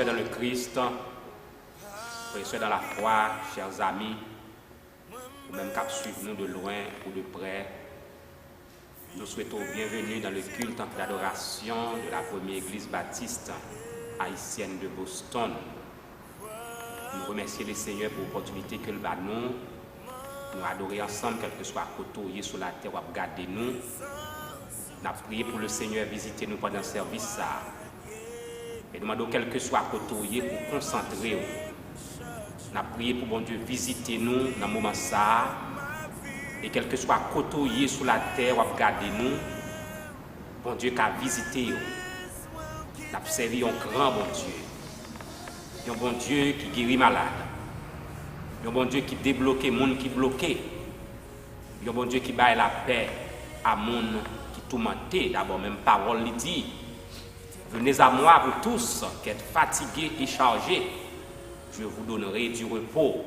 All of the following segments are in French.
sœurs dans le Christ, frères et sœurs dans la foi, chers amis, ou même qui suivent nous de loin ou de près, nous souhaitons bienvenue dans le culte d'adoration de la première église baptiste haïtienne de Boston. Nous remercions le Seigneur pour l'opportunité que le bat nous adorer ensemble, quel que soit côté sur la terre, ou regarder nous. Nous avons prié pour le Seigneur visiter nous pendant le service. Et nous demandons quel que soit côté pour concentrer. Nous avons prié pour bon Dieu visiter nous dans ce moment ça. Et quel que soit côté sur la terre, ou regarder nous, bon Dieu qui a visité. Nous avons servi un grand bon Dieu. Un bon Dieu qui guérit malade. Un bon Dieu qui débloque les gens qui bloquent. Un bon Dieu qui baille la paix à les gens qui tourmentent. D'abord, même parole lui dit: venez à moi, vous tous qui êtes fatigués et chargés, je vous donnerai du repos.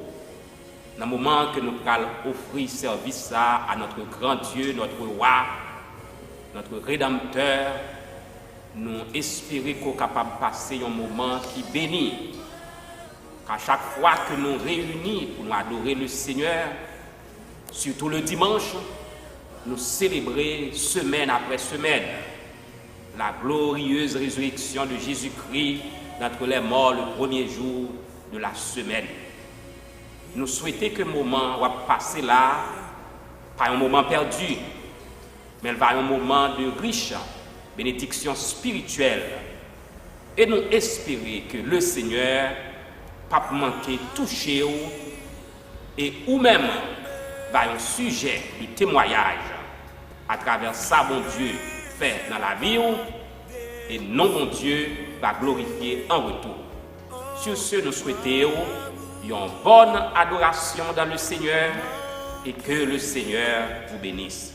Dans le moment que nous allons offrir service à notre grand Dieu, notre roi, notre rédempteur, nous espérons qu'on est capable de passer un moment qui bénit. Qu'à chaque fois que nous réunis pour nous adorer le Seigneur, surtout le dimanche, nous célébrer semaine après semaine la glorieuse résurrection de Jésus-Christ d'entre les morts le premier jour de la semaine. Nous souhaitons que le moment va passer là, pas un moment perdu, mais va un moment de riche bénédiction spirituelle. Et nous espérons que le Seigneur pas manquer toucher et ou même va un sujet de témoignage à travers ça bon Dieu fait dans la vie et non bon Dieu va glorifier en retour. Sur ce, nous souhaitons une bonne adoration dans le Seigneur et que le Seigneur vous bénisse.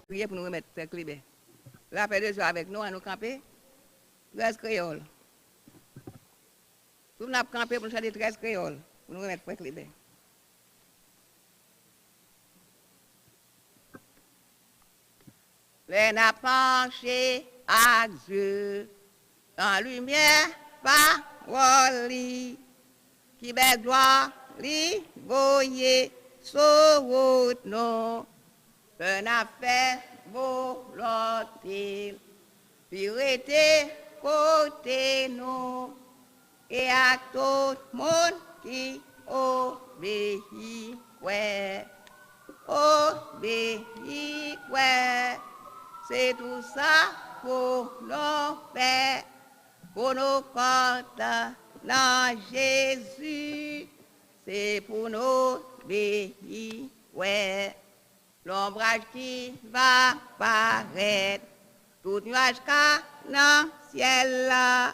Priez pour nous remettre Frère Clébert. La paix de Dieu avec nous, à nous camper. 13 créoles. Tout le monde a campé pour nous chanter 13 créoles. Pour nous remettre Frère Clébert. Les n'a penché à Dieu, en lumière, parole, qui belle gloire, li, voyez, saute, non, que n'a fait volonté, pureté, côté, non, et à tout le monde qui obéit, ouais, obéit, ouais. C'est tout ça pour nos pères, pour nos comptes dans Jésus. C'est pour nos pays, ouais. L'ombrage qui va paraître, tout nuage qu'à dans le ciel là.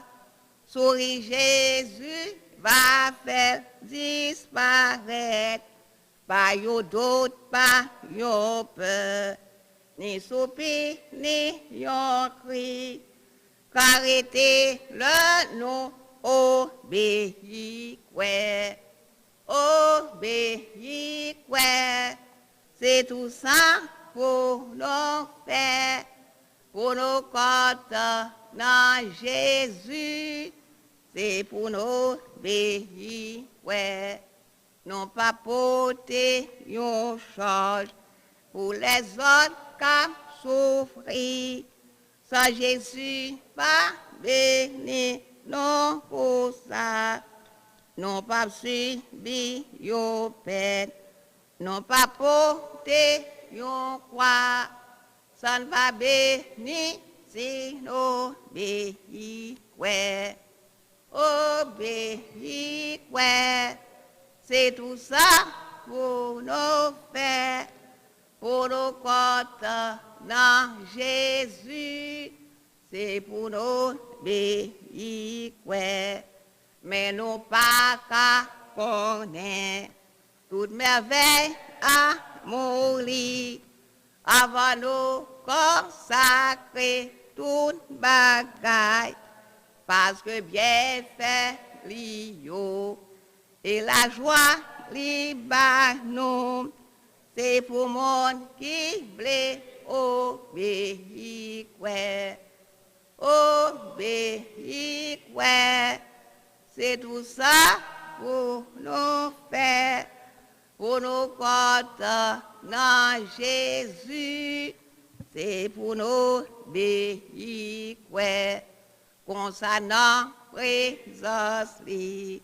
Souris Jésus va faire disparaître. Pas yon doute, pas yon peur. Ni soupir, ni yon cri, qu'arrêtez le nous obéit, ouais, obéit, ouais, c'est tout ça pour nous faire, pour nos comptes dans Jésus, c'est pour nous obéir, ouais, non pas porter yon charge pour les autres qui souffrent. Sans Jésus, pas béni, non pour ça. Non pas subi yon peine, non pas porter yon croix. Ça ne va béni si nous obéit, ouais. Obéit, ouais. C'est tout ça pour nous faire. Pour nos comptes dans Jésus, c'est pour nous obéir, ouais. Mais nous pas qu'à connaître toute merveille à mourir avant nous consacrer toute bagaille, parce que bien fait l'io et la joie liba nous. C'est pour monde qui voulait obéir, ouais. Obéir, ouais. C'est tout ça pour nous faire, pour nous compter dans Jésus. C'est pour nous bénir, concernant présence li.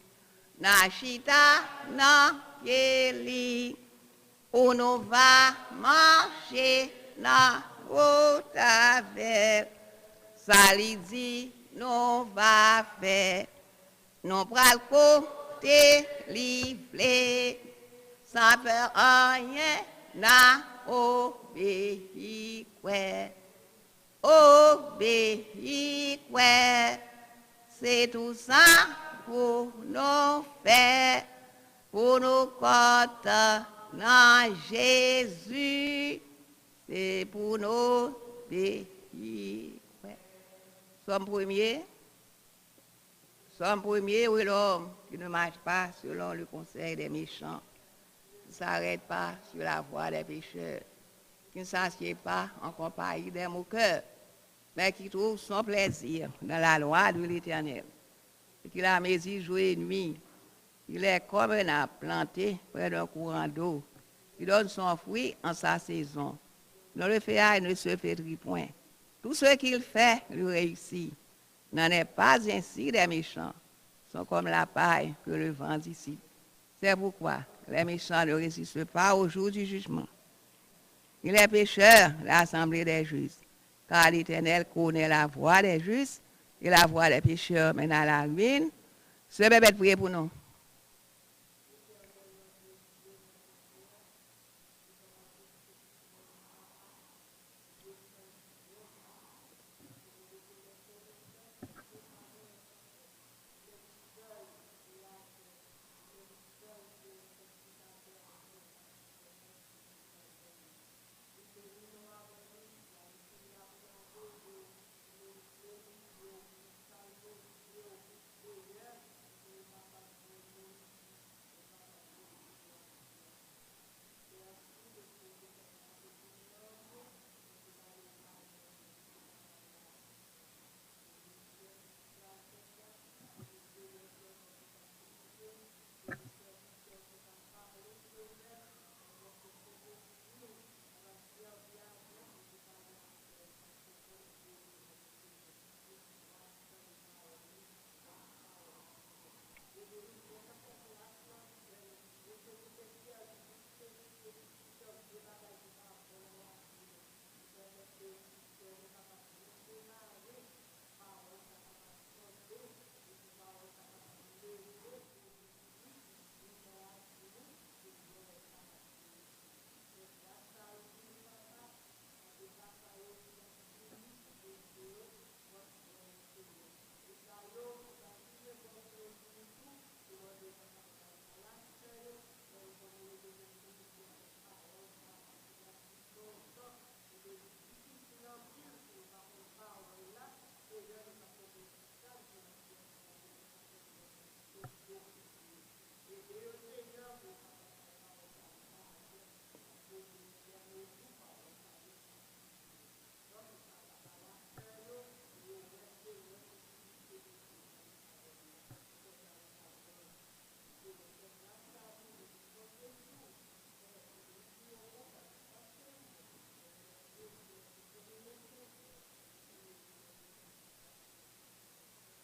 Na chita, na pied où nous va marcher, na route avec. Ça li dit, nous va faire. Nous pral côté livre, sans faire rien, na obéir, obéir, c'est tout ça pour nous faire, pour nous compter dans Jésus, c'est pour nous obéir. Somme premier. Somme premier, oui, l'homme qui ne marche pas selon le conseil des méchants, qui ne s'arrête pas sur la voie des pécheurs, qui ne s'assied pas en compagnie des moqueurs, mais qui trouve son plaisir dans la loi de l'Éternel. Et qu'il a mesure jour et nuit. Il est comme un arbre planté près d'un courant d'eau, qui donne son fruit en sa saison. Dont le feuillage ne se flétrit point. Tout ce qu'il fait lui réussit. N'en est pas ainsi des méchants, sont comme la paille que le vent dissipe. C'est pourquoi les méchants ne résistent pas au jour du jugement. Il est pécheur, l'assemblée des justes, car l'Éternel connaît la voie des justes et la voie des pécheurs mène à la ruine. Ce bébé prier pour nous.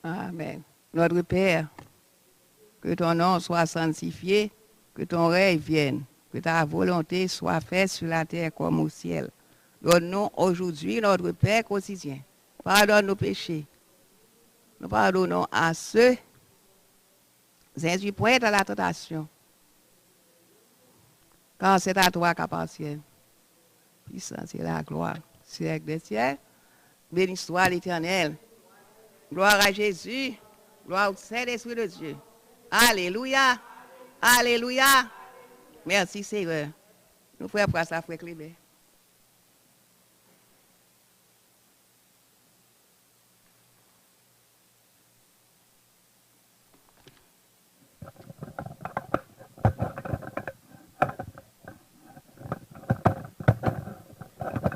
Amen. Notre Père, que ton nom soit sanctifié, que ton règne vienne, que ta volonté soit faite sur la terre comme au ciel. Donne-nous aujourd'hui notre Père quotidien. Pardonne nos péchés. Nous pardonnons à ceux qui point dans la tentation. Car c'est à toi qu'appartient. Puissance et la gloire, siècle des siècles. Béni soit l'Éternel. Gloire à Jésus. Gloire au Saint-Esprit de Dieu. Alléluia. Alléluia. Merci Seigneur. Nous frères pour ça, frère Clébert.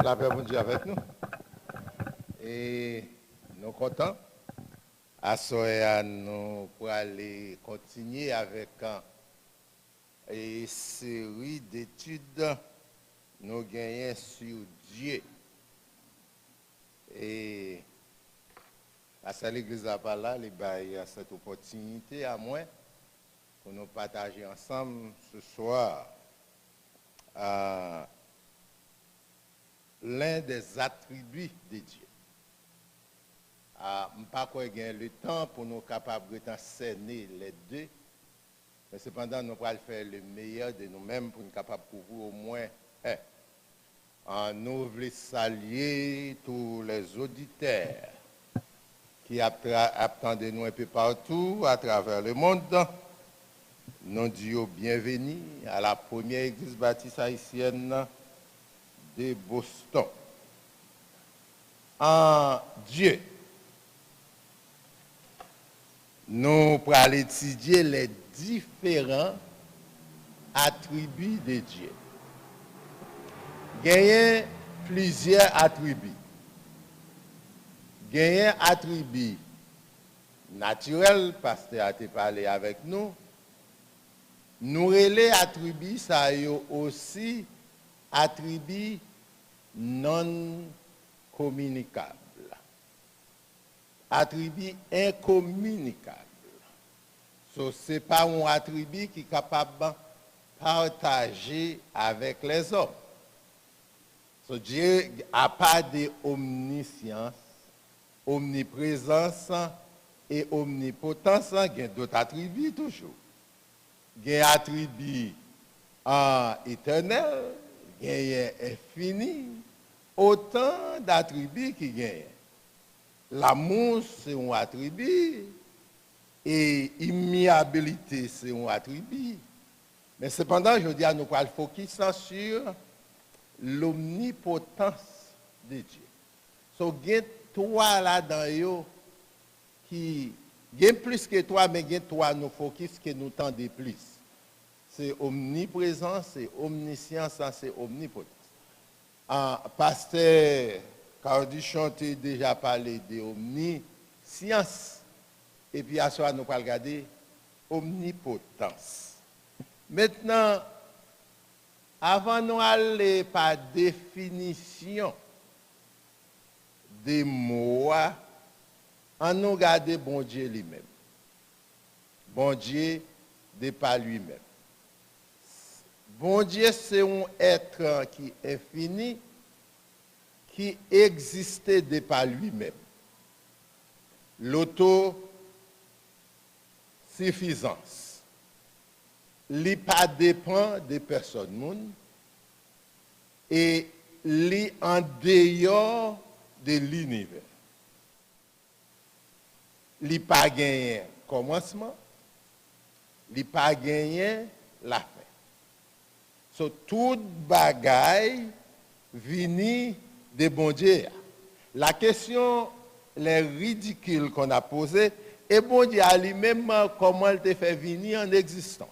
La paix de Dieu avec nous. Et nous sommes contents À nous pour aller continuer avec une série d'études nous gagnons sur Dieu. Et à l'église à Pala, il y a cette opportunité à moi pour nous partager ensemble ce soir l'un des attributs de Dieu. Je ne sais pas le temps pour nous capables de cerner les deux, mais cependant, nous allons faire le meilleur de nous-mêmes pour nous capables de couvrir au moins un. Nous voulons saluer tous les auditeurs qui attendent nous un peu partout à travers le monde. Nous disons bienvenue à la première église baptiste haïtienne de Boston. En Dieu, nous allons étudier les différents attributs de Dieu. Il y a plusieurs attributs. Il y a un attribut naturel, pasteur a parlé avec nous. Nous les attributs, ça y a aussi attributs non communicables. Attribut incommunicable. Ce n'est pas un attribut qui est capable de partager avec les hommes. Dieu n'a pas d'omniscience, omniprésence et omnipotence. Il y a d'autres attributs toujours. Il y a un attribut éternel, il y a infini, autant d'attributs qu'il y a. L'amour, c'est un attribut, et l'immuabilité, c'est un attribut. Mais cependant, je dis à nous allons focus sur l'omnipotence de Dieu. So, il y a trois là-dedans qui, il y a plus que toi, mais il y a trois nous focus que nous tendons plus. C'est omniprésence, c'est omniscience, c'est omnipotence. Pasteur Carduchon a déjà parlé de omniscience. Et puis à ce moment, nous allons regarder omnipotence. Maintenant, avant de nous aller par définition des mots, on nous regarde bon Dieu lui-même. Bon Dieu n'est pas lui-même. Bon Dieu, c'est un être qui est fini, qui existait de par lui-même. L'autosuffisance. Il ne dépend pas de personne et il est en dehors de l'univers. Il n'a pas gagné commencement, il n'a pas gagné la fin. So, toute bagaille vient de bon Dieu. La question, les ridicules qu'on a posée, et bon Dieu a lui-même comment il te fait venir en existence.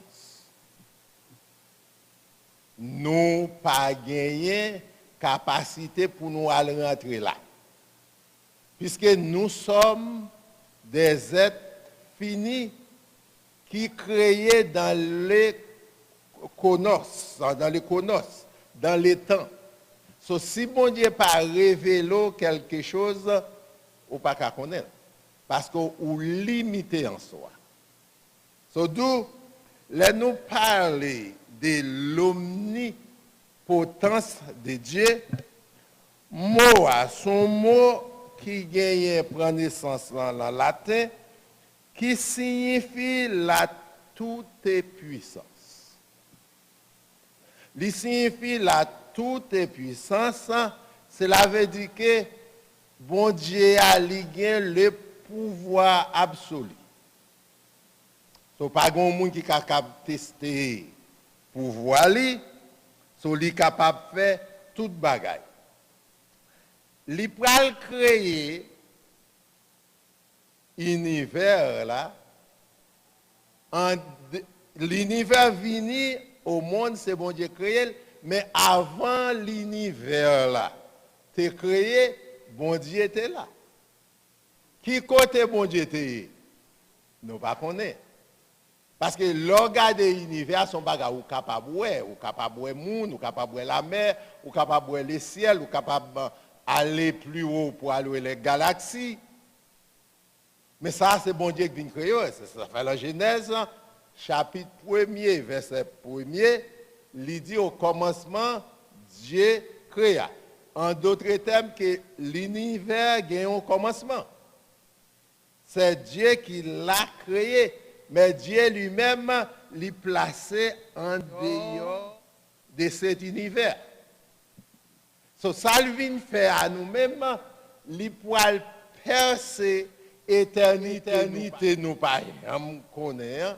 Nous pas gagné capacité pour nous aller rentrer là. Puisque nous sommes des êtres finis qui créés dans les konos, dans les temps. So, si bon Dieu pas révélé quelque chose, ou pas qu'à connaître. Parce qu'on limité en soi. So, d'où, nous parler de l'omnipotence de Dieu, mot son mot qui gagne prend naissance dans le latin, qui signifie la toute-puissance. Il signifie la toute-puissance, cela veut dire que bon Dieu a le pouvoir absolu. So, pas grand monde qui est capable de tester pouvoir li, so li capable de faire toute bagaille. Li pral créer univers là, l'univers vini au monde c'est bon Dieu créé, mais avant l'univers là, t'es créé, bon Dieu était là. Qui côté bon Dieu était? Nous pas connaît. Parce que l'organe de l'univers sont bagages ou capable de monde, ou capable de la mer, ou capable de les ciels, ou capable d'aller plus haut pour aller les galaxies. Mais ça, c'est bon Dieu qui vient créer. Ça fait la Genèse, chapitre 1er, verset 1er, il dit au commencement, Dieu créa. En d'autres termes, que l'univers a un commencement. C'est Dieu qui l'a créé, mais Dieu lui-même l'a placé en dehors de cet univers. So, ça lui vient faire à nous-mêmes, il pourra percer l'éternité, nous pas connaître.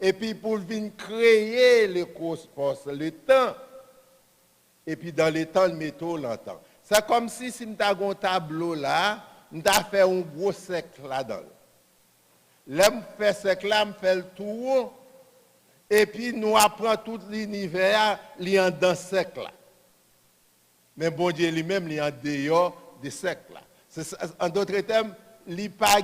Et puis pour venir créer le cosmos, le temps, et puis dans le temps, le métaux l'entend. C'est comme si nous avons un tableau là, nous avons fait un gros cercle là-dedans. Là, je fais ce cercle là, je fais le tour, et puis nous apprenons tout l'univers dans ce cercle là. Mais bon Dieu lui-même, il est en dehors de ce cercle là. En d'autres termes, il n'y a pas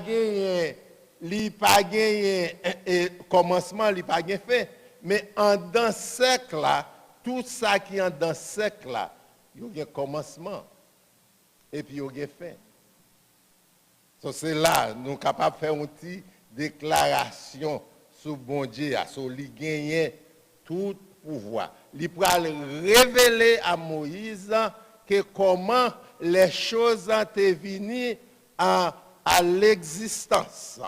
de commencement, il n'y a pas de fin. Mais dans ce cercle là, tout ça qui est dans ce cercle là, il y a un commencement. Et puis il y a une fin. So, c'est là, nous sommes capables de faire une petite déclaration sur bon Dieu, sur lui gagner tout pouvoir. Il pourra révéler à Moïse que comment les choses ont été venues à l'existence.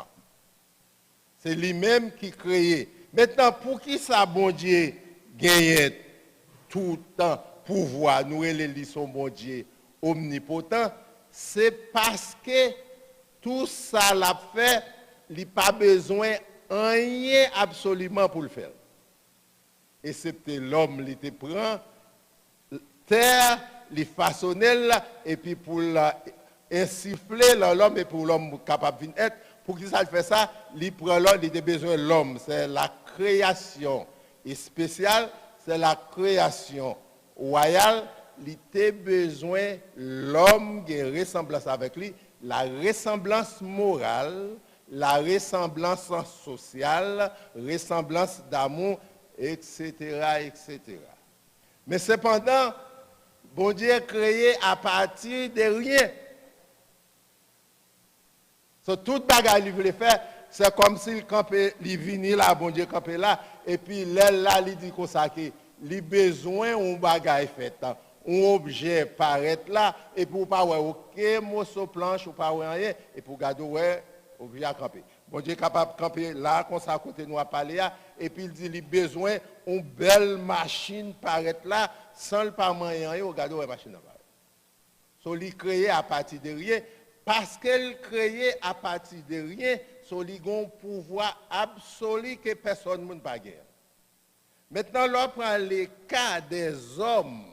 C'est lui-même qui crée. Maintenant, pour qui ça, bon Dieu, gagne tout le temps pouvoir, nous élisons bon Dieu omnipotent, c'est parce que tout ça l'a fait, il n'a pas besoin de rien absolument pour le faire. Excepté l'homme, il te prend terre, il façonne et puis pour insuffler l'homme et pour l'homme capable d'être, pour qu'il ça fait ça, il prend l'homme, il a besoin de l'homme. C'est la création spéciale, c'est la création royale. Il a besoin de l'homme qui ressemblance avec lui, la ressemblance morale, la ressemblance sociale, ressemblance d'amour, etc., etc. Mais cependant, bon Dieu est créé à partir de rien. So, toute bagarre qu'il voulait faire, c'est comme s'il campait, il venait là, bon Dieu campait là, et puis là, il dit comme ça qu'il a besoin d'un bagarre fait. Un objet paraît là, et pour pas avoir aucun morceau planche, ou pas rien, et pour garder l'objet à camper. Bon Dieu est capable de camper là, comme ça, à côté de nous à parler, et puis il dit qu'il a besoin d'une belle machine paraît là, sans le pas moyen, et regarder la machine apparaît. So, il créé à partir de rien, parce qu'elle créé à partir de rien, so, il a un pouvoir absolu que personne ne peut pas gagner. Maintenant, l'on prend les cas des hommes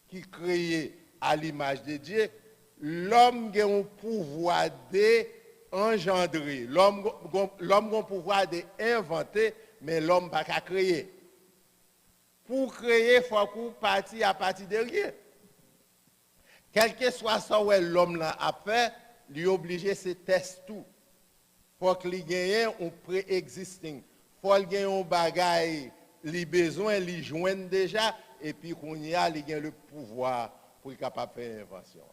qui créent à l'image de Dieu, l'homme a un pouvoir d'engendrer, l'homme a un pouvoir d'inventer, mais l'homme n'a pas qu'à créer. Pour créer, il faut qu'on partir à partir de rien. Quel que soit ce que l'homme a fait, il est obligé de se tester tout. Il faut qu'il ait un pré-existing. Il faut qu'il ait un bagage, il a besoin, il joigne déjà, et puis il a le pouvoir pour être capable de faire une invention.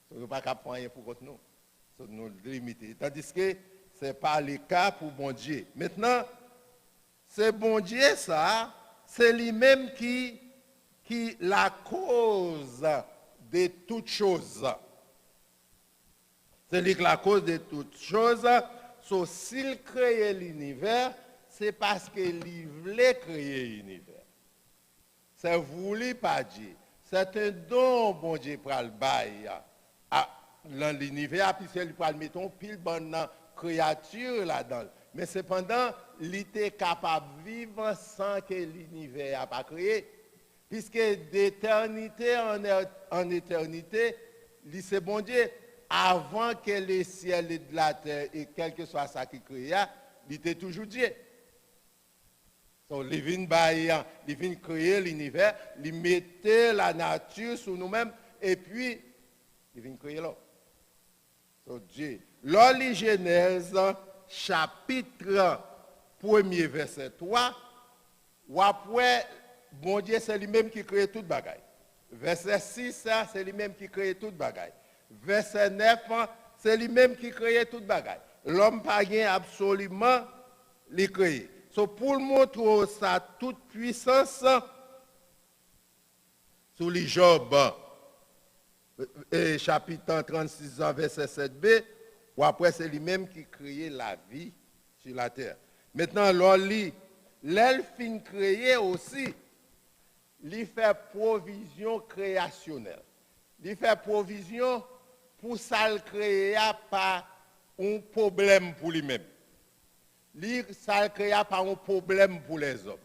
Il ne faut pas prendre rien pour nous. Il faut nous limiter. Tandis que ce n'est pas le cas pour bon Dieu. Maintenant, c'est bon Dieu, ça, c'est lui-même qui la cause de toutes choses. C'est lui qui la cause de toutes choses. So, s'il crée l'univers, c'est parce qu'il voulait créer l'univers. C'est voulu par Dieu. C'est un don, bon Dieu, pour le bail dans l'univers, puisqu'il peut le mettre en pile bonne créature là-dedans. Mais cependant, il était capable de vivre sans que l'univers n'a pas créé. Puisque d'éternité en éternité, c'est bon Dieu, avant que les ciels et de la terre, et quel que soit ça qui créa, il était toujours Dieu. Donc, il vient créer l'univers, il mettait la nature sur nous-mêmes, et puis, il vient créer l'homme. So, Dieu. Lors de Genèse, chapitre 1er, verset 3, ou après, bon Dieu, c'est lui-même qui crée toute bagaille. Verset 6, c'est lui-même qui crée toute bagaille. Verset 9, c'est lui-même qui crée toute bagaille. L'homme pas gain absolument les créer. So, pour montrer sa toute puissance, sous les Job, chapitre 36, verset 7b, ou après c'est lui-même qui crée la vie sur la terre. Maintenant, l'elfin créé aussi, il fait provision créationnelle. Il fait provision pour ça le créer pas un problème pour lui-même. Ça le créer pas un problème pour les hommes.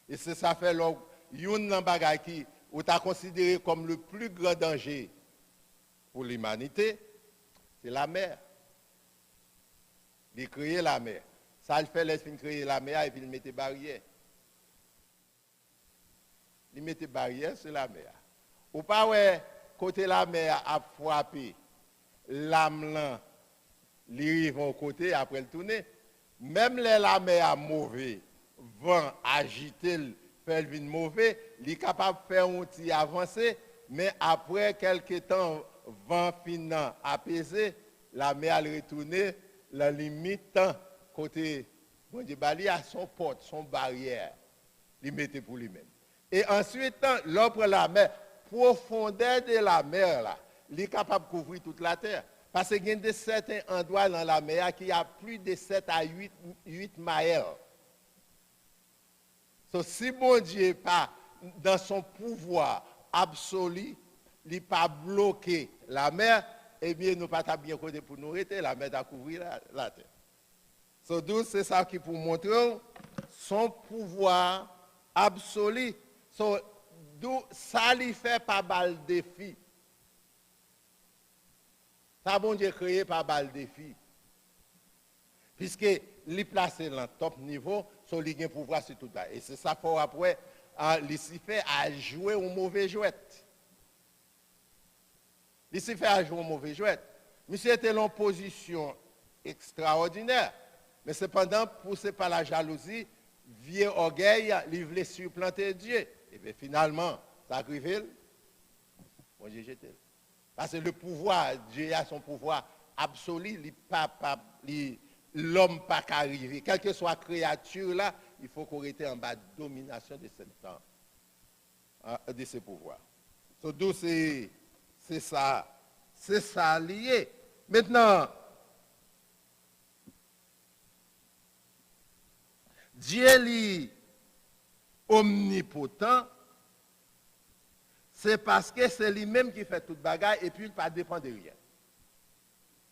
Et c'est ça fait une bagage qui ou t'a considéré comme le plus grand danger pour l'humanité, c'est la mer. Il crée la mer. Ça le fait l'esprit créer la mer et puis il met des barrières. Il met des barrières sur la mer. Ou pas ouais, côté la mer a frappé, l'âme là, il arrive au côté après le tourner. Même la mer a mauvais, vent agité, fait le mauvais, il est capable de faire un petit avancé, mais après quelques temps, vent finant apaisé, la mer a retourné, la limite, côté, bon Dieu, il a son porte, son barrière, il mettait pour lui-même. Et ensuite, l'autre la mer, profondeur de la mer, là, il est capable de couvrir toute la terre. Parce qu'il y a de certains endroits dans la mer qui a plus de 7 à 8 miles. So, si bon Dieu n'est pas dans son pouvoir absolu, il n'est pas bloqué la mer, eh bien, nous pas bien côté pour nous arrêter, la mer a couvert la terre. So, donc, c'est ça qui pour montrer son pouvoir absolu. So, ça lui fait pas mal de défi. Ça, bon Dieu, créé par balle défi. Puisque les placé dans le top niveau, so il a un pouvoir sur tout ça. Et c'est ça pour après, Lucifer a joué un mauvais jouet. Lucifer a joué un mauvais jouet. Monsieur était en position extraordinaire. Mais cependant, poussé par la jalousie, vieux orgueil, il voulait supplanter Dieu. Et bien finalement, ça arrive, bon Dieu jeté. Parce que le pouvoir, Dieu a son pouvoir absolu, l'homme pas qu'arriver. Quelle que soit la créature là, il faut qu'on reste en bas de domination de ce temps, de ce pouvoir. Donc c'est ça lié. Maintenant, Dieu est omnipotent. C'est parce que c'est lui-même qui fait toute bagaille et puis il ne pas dépendre de rien.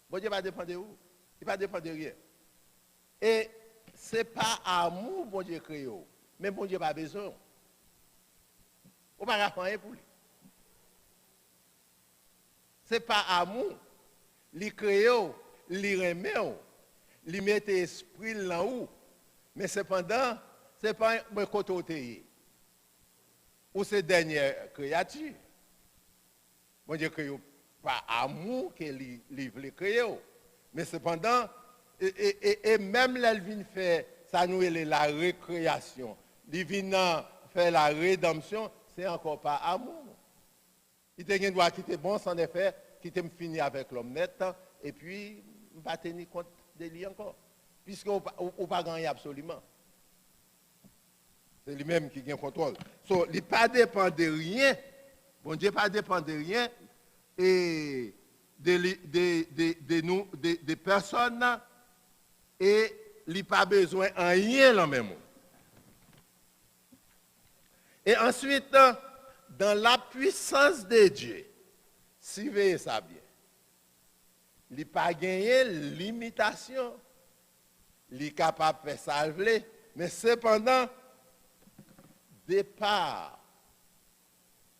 Bon Dieu va dépendre de où? Il ne va dépendre de rien. Et ce n'est pas amour, bon Dieu créé, mais bon Dieu n'a pas besoin. On ne va pas faire pour lui. Ce n'est pas amour. Il crée, il remet, il met l'esprit là où. Mais cependant, ce n'est pas un côté. Ou ces dernières créatures. Bon Dieu crée pas amour qu'il voulait créer. Mais cependant, et même l'Elvin fait, ça nous est la récréation. L'Elvin fait la rédemption, c'est encore pas amour. Il te gagne droit quitter bon sans effet, quitter me finir avec l'homme net, et puis, ne pas tenir compte de lui encore. Puisqu'on ne pas gagner absolument. C'est lui-même qui gagne contrôle. So, il ne pas dépend de rien. Bon Dieu pas dépend de rien. Et de personnes. Et il n'a pas besoin de rien dans le même monde. Et ensuite, dans la puissance de Dieu, suivez ça bien. Il n'a pas gagné l'imitation. Il est capable de faire salver. Mais cependant, départ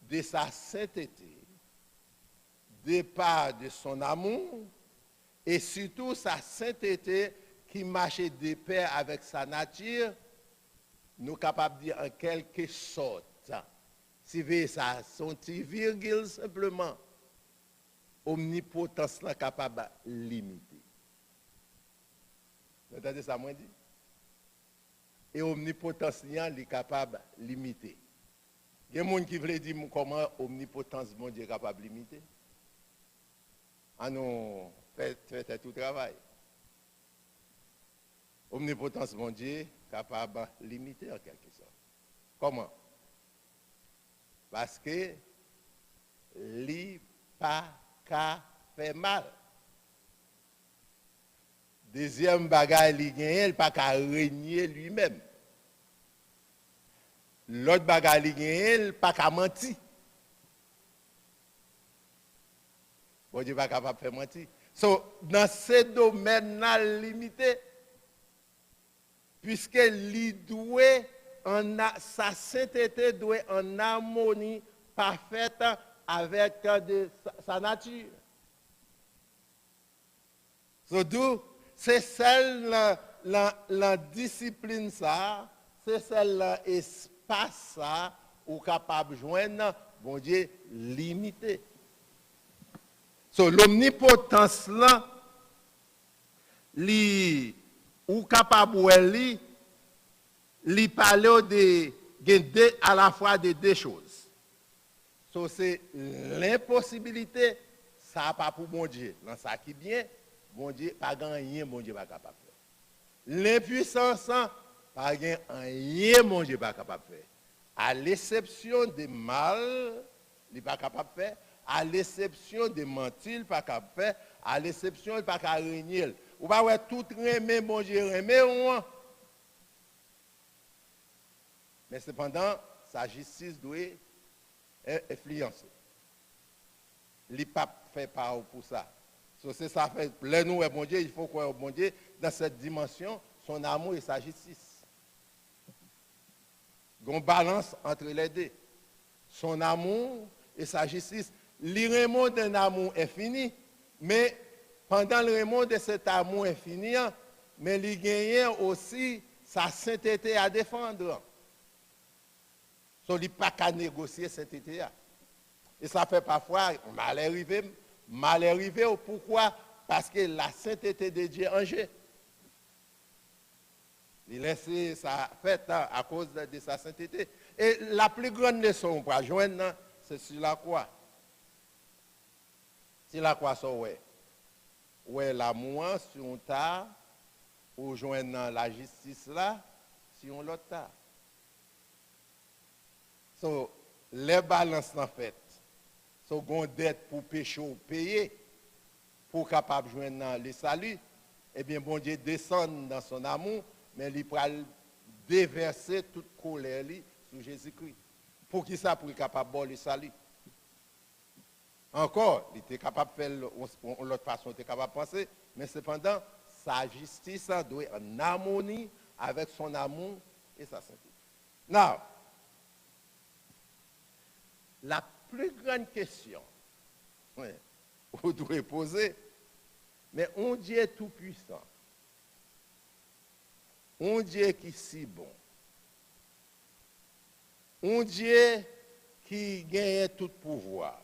de sa sainteté, départ de son amour, et surtout sa sainteté qui marchait de pair avec sa nature, nous sommes capables de dire en quelque sorte, si vous voyez ça, son petit virgule simplement, omnipotence là capable de limiter. Vous entendez ça, moi dit? Et omnipotence là est capable de limiter. Il y a des gens qui veulent dire comment omnipotence bon Dieu est capable de limiter. Ah non, faites tout travail. Omnipotence bon Dieu capable de limiter en quelque sorte. Comment? Parce que li pas qu'à faire mal. Deuxième bagage li gagne, il pas qu'à régner lui-même. L'autre bagage li gagne, il pas qu'à mentir. Bon Dieu pas capable de faire mentir. So, dans ce domaine-là limité, puisque li doué sa sainteté doit en harmonie parfaite avec sa nature. So, d'où c'est celle la discipline ça, c'est celle l'espace ça ou capable de joindre bon Dieu limité. So, l'omnipotence là li ou capable li parler de à la fois de deux choses. So, c'est l'impossibilité, ça pas pour bon Dieu. Dans ça qui bien, bon Dieu pas rien, bon Dieu pas capable de faire. L'impuissance, pas rien, bon Dieu pas capable de faire. À l'exception des mal, il pas capable de faire. À l'exception des mentir, il pas capable de faire. À l'exception, il pas capable de régner. Ou pas ouais tout remet, bon Dieu remet ou. Mais cependant, sa justice doit influencer. Il ne pas fait pas pour ça. So, c'est ça fait. Là, nous, bon Dieu, il faut croire au bon Dieu dans cette dimension, son amour et sa justice. Il y a une balance entre les deux. Son amour et sa justice. Le remords d'un amour infini, mais pendant le remords de cet amour infini, mais il gagne aussi sa sainteté à défendre. So, il n'y a pas qu'à négocier cette idée. Et ça fait parfois mal arrivé. Pourquoi? Parce que la sainteté de Dieu en jeu. Il laisse ça fait à cause de sa sainteté. Et la plus grande leçon pour joindre, c'est sur la croix. Si la croix soit ouais l'amour sur un tas, ou joindre la justice là, sur un autre tas. So, les balances en fait, so gon dette pour péché ou payer, pour capable de joindre le salut, eh bien bon Dieu descend dans son amour, mais il va déverser toute colère sur Jésus-Christ. Pour qui ça? Pour qu'il soit capable de le salut. Encore, il était capable de faire l'autre façon, il était capable de penser, mais cependant, sa justice doit être en harmonie avec son amour et sa sainteté. Now, la plus grande question, vous devez poser, mais on Dieu tout-puissant, on Dieu qui est si bon, on Dieu qui gagne tout pouvoir.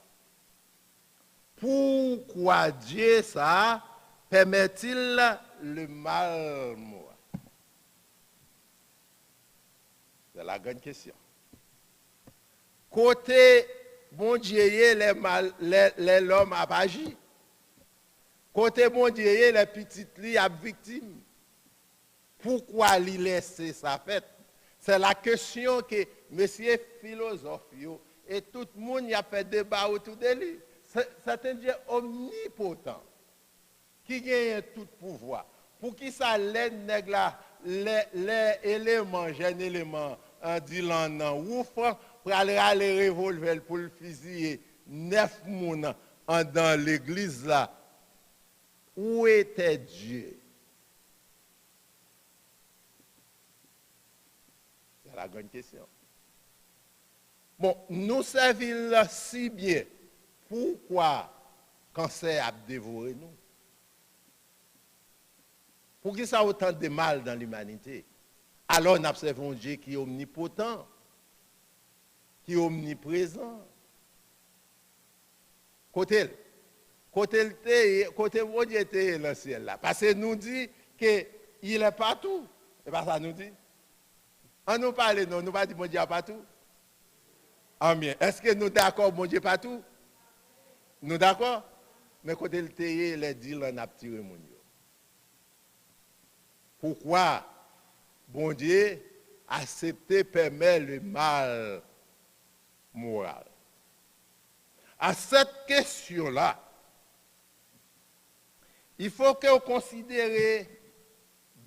Pourquoi Dieu ça permet-il le mal moi? C'est la grande question. Côté bon Dieu, l'homme a agi. Côté bon Dieu, les petites li a victime. Pourquoi il laisse ça fait? C'est la question que monsieur philosophe et tout le monde a fait débat autour de lui. C'est un Dieu omnipotent qui gagne tout pouvoir. Pour qui ça l'aide les éléments, jeunes éléments, Dylan, ouf, pour aller revolver pour le fusiller 9 personnes dans l'église là. Où était Dieu? C'est la grande question. Bon, nous servons si bien. Pourquoi cancer a dévoré nous? Pourquoi ça a autant de mal dans l'humanité? Alors nous observons Dieu qui est omnipotent, qui est omniprésent. Côté, côté bon Dieu était dans le ciel là. Parce que nous dit qu'il est partout. Et pas ça nous dit. On nous parle, non, nous pas dit bon Dieu est partout. Amen. Est-ce que nous d'accord, bon Dieu partout? Nous d'accord? Mais côté le théé, il est dit, on a tiré mon Dieu. Pourquoi bon Dieu accepter, permet le mal moral? À cette question-là, il faut que vous considérez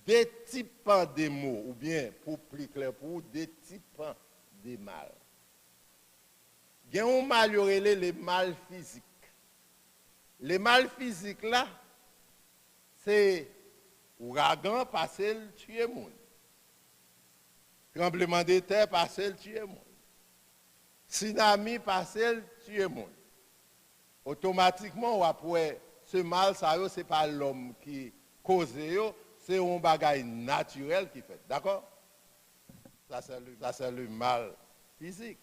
des types de mots, ou bien, pour plus clair pour vous, des types de mal. Il y a un mal, les mal physiques. Les mal physiques là, c'est ouragan passer le tuer monde. Tremblement de terre passer le tuer monde. Tsunami passer le tuer monde. Automatiquement, après ce mal, ça c'est pas l'homme qui cause, c'est un bagage naturel qui fait. D'accord? Ça c'est le mal physique.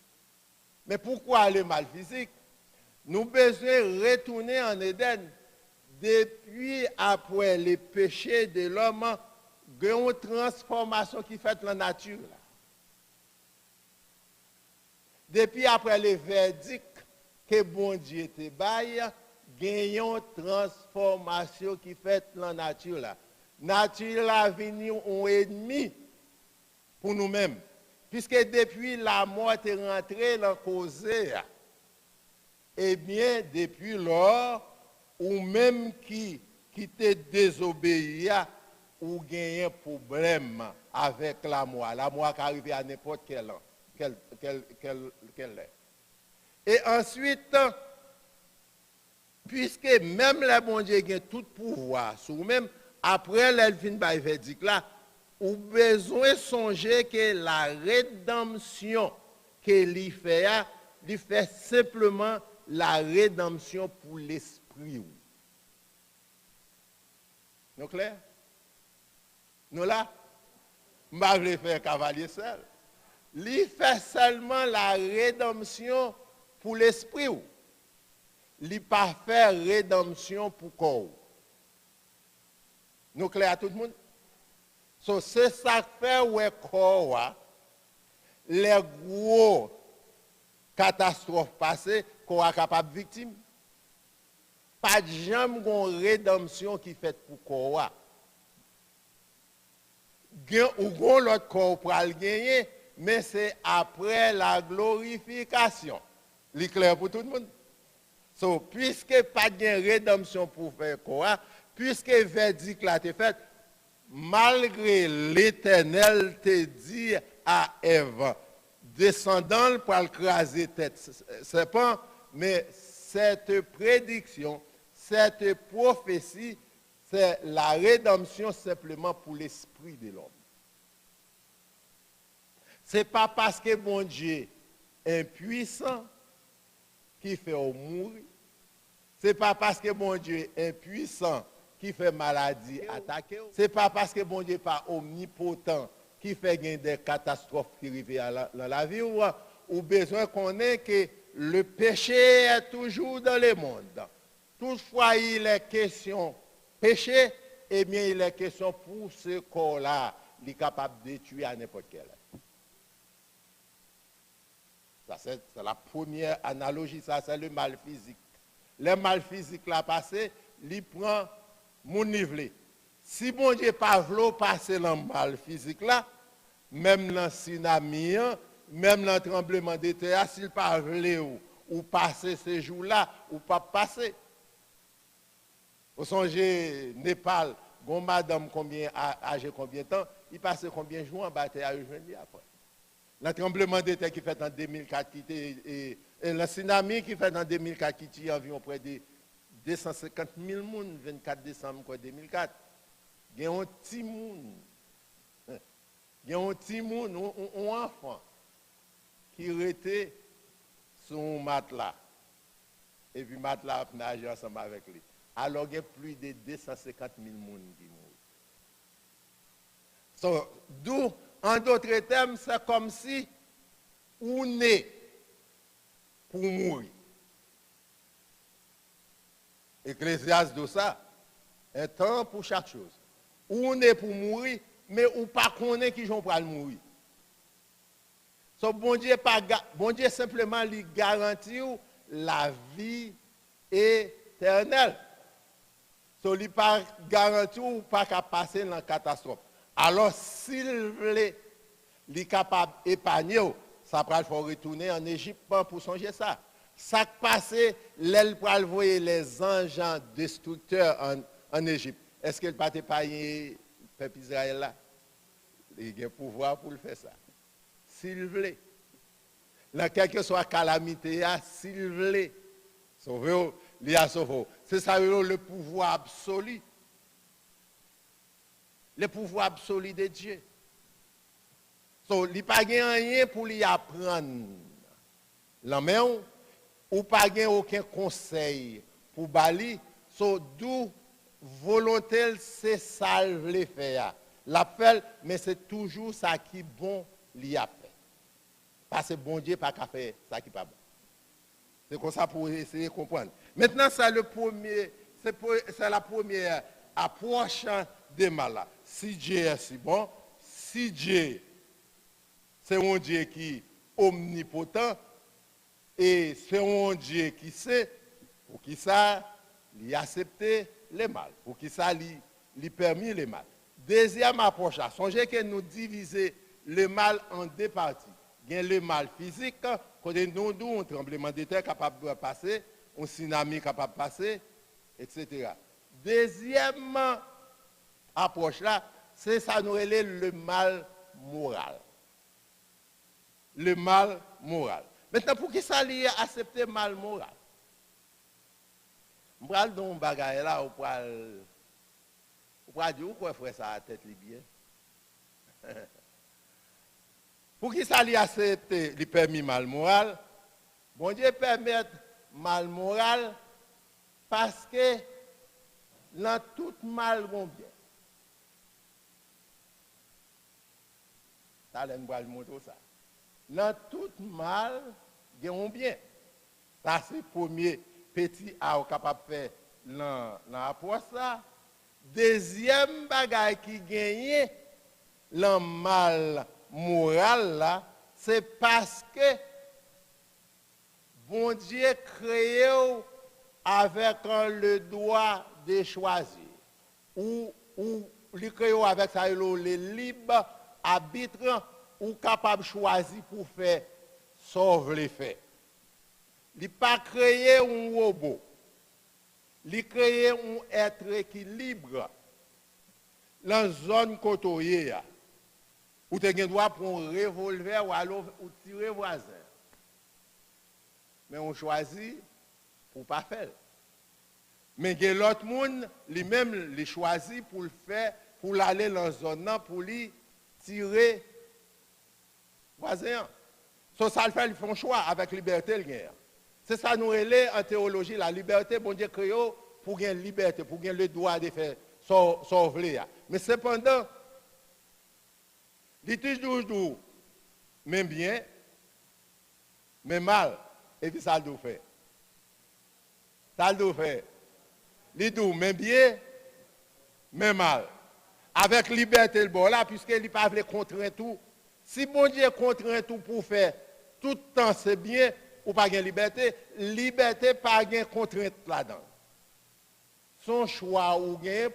Mais pourquoi le mal physique? Nous avons besoin de retourner en Éden. Depuis après les péchés de l'homme, il y a une transformation qui fait dans la nature. Là. Depuis après les verdicts que bon Dieu te baille, il y a une transformation qui fait dans la nature. La nature a venu un ennemi pour nous-mêmes. Puisque depuis la mort est rentrée dans la cause, eh bien, depuis lors, ou même qui te désobéit, ou gagne un problème avec la mort. La mort qui arrive à n'importe quel est. Et ensuite, puisque même le bon Dieu a tout pouvoir sur même, après l'elfin by verdict là, ou besoin de songer que la rédemption qu'il fait simplement la rédemption pour l'esprit. Nous clair? Nous là? Je ne vais pas faire cavalier seul. Il fait seulement la rédemption pour l'esprit. Il ne pas faire rédemption pour le corps. Nous clair à tout le monde? So, c'est ça qui fait ouais corps, les gros catastrophes passées, qu'on est capable de victime. Pas de jamais une rédemption qui fait pour corps. Ou l'autre corps pour le gagner, mais c'est après la glorification. C'est clair pour tout le monde. So, puisque pas de rédemption pour faire corps, puisque le verdict là été fait, malgré l'Éternel te dit à Ève, descendant pour écraser tête serpent, mais cette prédiction, cette prophétie, c'est la rédemption simplement pour l'esprit de l'homme. Ce n'est pas parce que mon Dieu est impuissant qui fait mourir. Ce n'est pas parce que mon Dieu est impuissant qui fait maladie attaquer. Ce n'est pas parce que bon Dieu n'est pas omnipotent qui fait des catastrophes qui arrivent dans la vie ou besoin qu'on ait que le péché est toujours dans le monde. Toutefois, il est question péché, eh bien, il est question pour ce corps-là, il est capable de tuer à n'importe quel. Ça, c'est la première analogie, ça, c'est le mal physique. Le mal physique, là, passé, il prend mon nivelé. Si bon Dieu pas voulu passer dans le mal physique là, même dans le tsunami, même dans le tremblement de terre, s'il pas voulu ou passer ces jours-là, ou pas passer. Vous songez, Népal, gon madame combien âgé combien de temps, il passe combien de jours en bataille à rejoindre après. Le tremblement de terre qui fait en 2004, et le tsunami qui fait en 2004, qui tue environ près de 250 000 personnes, 24 décembre 2004. Il y a un petit monde, un enfant, qui était sur un matelas. Et puis, le matelas a nagé ensemble avec lui. Alors, il y a plus de 250 000 personnes qui mourent. D'où, en d'autres termes, c'est comme si on est pour mourir. Ecclésiaste de ça. Un temps pour chaque chose. Ou on est pour mourir, mais ou pas connaît qui j'en pour mourir. So, bon Dieu simplement lui garantit la vie éternelle. So, il pas garanti ou pas qu'à passer dans la catastrophe. Alors, s'il voulait, il est capable d'épargner, ça va faut retourner en Égypte pour songer ça. Ça qui passe, l'aile pour envoyer les anges destructeurs en Égypte. Est-ce qu'il n'a pas épargné le peuple Israël là? Il a le pouvoir pour le faire ça. S'il voulait. Dans quelle que soit la calamité, s'il voulait. Sauver, il a sauvé. C'est ça le pouvoir absolu. Le pouvoir absolu de Dieu. So, il n'y a pas rien pour lui apprendre. La main, ou pas aucun conseil pour Bali. So, d'où volonté, c'est ça le faire. L'appel, mais c'est toujours ça qui est bon, l'y a fait. Parce que bon Dieu pas qu'à faire ça qui n'est pas bon. C'est comme ça pour essayer de comprendre. Maintenant, c'est la première approche des malades. Si Dieu est si bon, si Dieu, c'est un Dieu qui est omnipotent, et c'est un Dieu qui sait, pour qui ça, il accepte les mal, pour qui ça, il permet les mal. Deuxième approche, songez que nous divisons le mal en deux parties. Il y a le mal physique, quand nous un tremblement de terre capable de passer, un tsunami capable de passer, etc. Deuxième approche là, c'est ça nous relève le mal moral. Le mal moral. Maintenant, pour qui ça lié accepter le mal moral? Je vais dans un bagage là, on va dire, pourquoi frère ça à tête bien? Pour qui ça lié accepter le permis mal moral? Bon Dieu permet mal moral parce que dans tout mal vont bien. Ça, je vais montrer ça. Dans tout mal, vont bien. Ça, c'est le premier petit A capable de faire dans l'approche. Deuxième bagaille qui gagne le mal moral, là, c'est parce que bon Dieu créé avec le droit de choisir. Ou il crée avec ça le libre arbitre ou capable de choisir pour faire sauve les faits. Il n'a pas créé un robot. Il a créé un être équilibre dans la zone côtoyée. Où tu as le droit pour un revolver ou alors ou tirer voisin. Mais on choisit pour ne pas faire. Mais l'autre monde, lui-même, il choisit pour le faire, pour aller dans la zone, pour lui tirer voisin. So, ça le fait, ils font choix avec liberté. C'est ça nous relève en théologie, la liberté, bon Dieu créé pour gagner liberté, pour gagner le droit de faire sauver. Mais cependant, il dit toujours, même bien, mais mal, et puis ça le doit faire. Ça le doit faire. Il dit, même bien, mais mal. Avec liberté, le bon là, puisqu'il n'est pas contraint tout. Si bon Dieu contraint tout pour faire, tout le temps c'est bien, ou pas de liberté, liberté pas de contrainte là-dedans. Son choix ou gain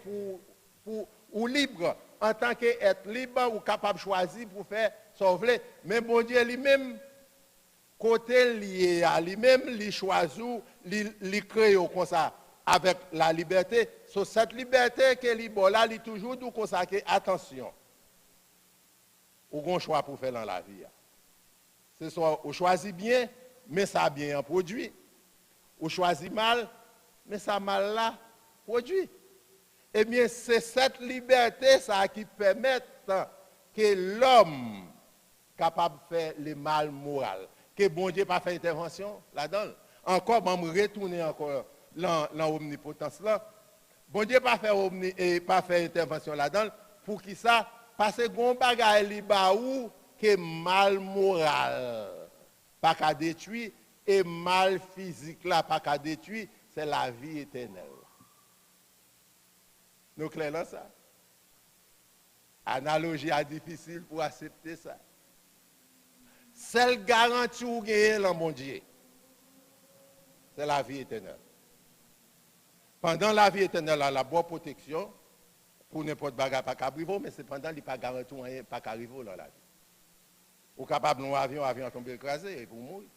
ou libre, en tant qu'être libre ou capable de choisir pour faire sauver. Mais bon Dieu lui-même, côté lié à lui-même, il choisit, il crée comme ça, avec la liberté. Sur cette liberté que libre là, il toujours dit comme ça, attention. Ou un choix pour faire dans la vie. C'est soit on choisit bien, mais ça a bien un produit. On choisit mal, mais ça mal là produit. Eh bien, c'est cette liberté ça qui permet que l'homme capable de faire le mal moral, que bon Dieu pas fait intervention là-dedans. Encore, je vais retourner encore dans l'omnipotence là. Bon Dieu pas fait intervention là-dedans. Pour qui ça? Parce que bon bagay li ba ou que mal moral pas qu'à détruire et mal physique là pas qu'à détruire c'est la vie éternelle. Nous clairs dans ça. Analogie est difficile pour accepter ça. Celle garantie ou gagne dans mon Dieu, c'est la vie éternelle. Pendant la vie éternelle, la bonne protection, pour n'importe bagarre pas qu'arriver, mais cependant, il n'y a pas garanti rien pas qu'arriver dans la vie. Ou capable d'un avion tomber écrasé et pour mourir.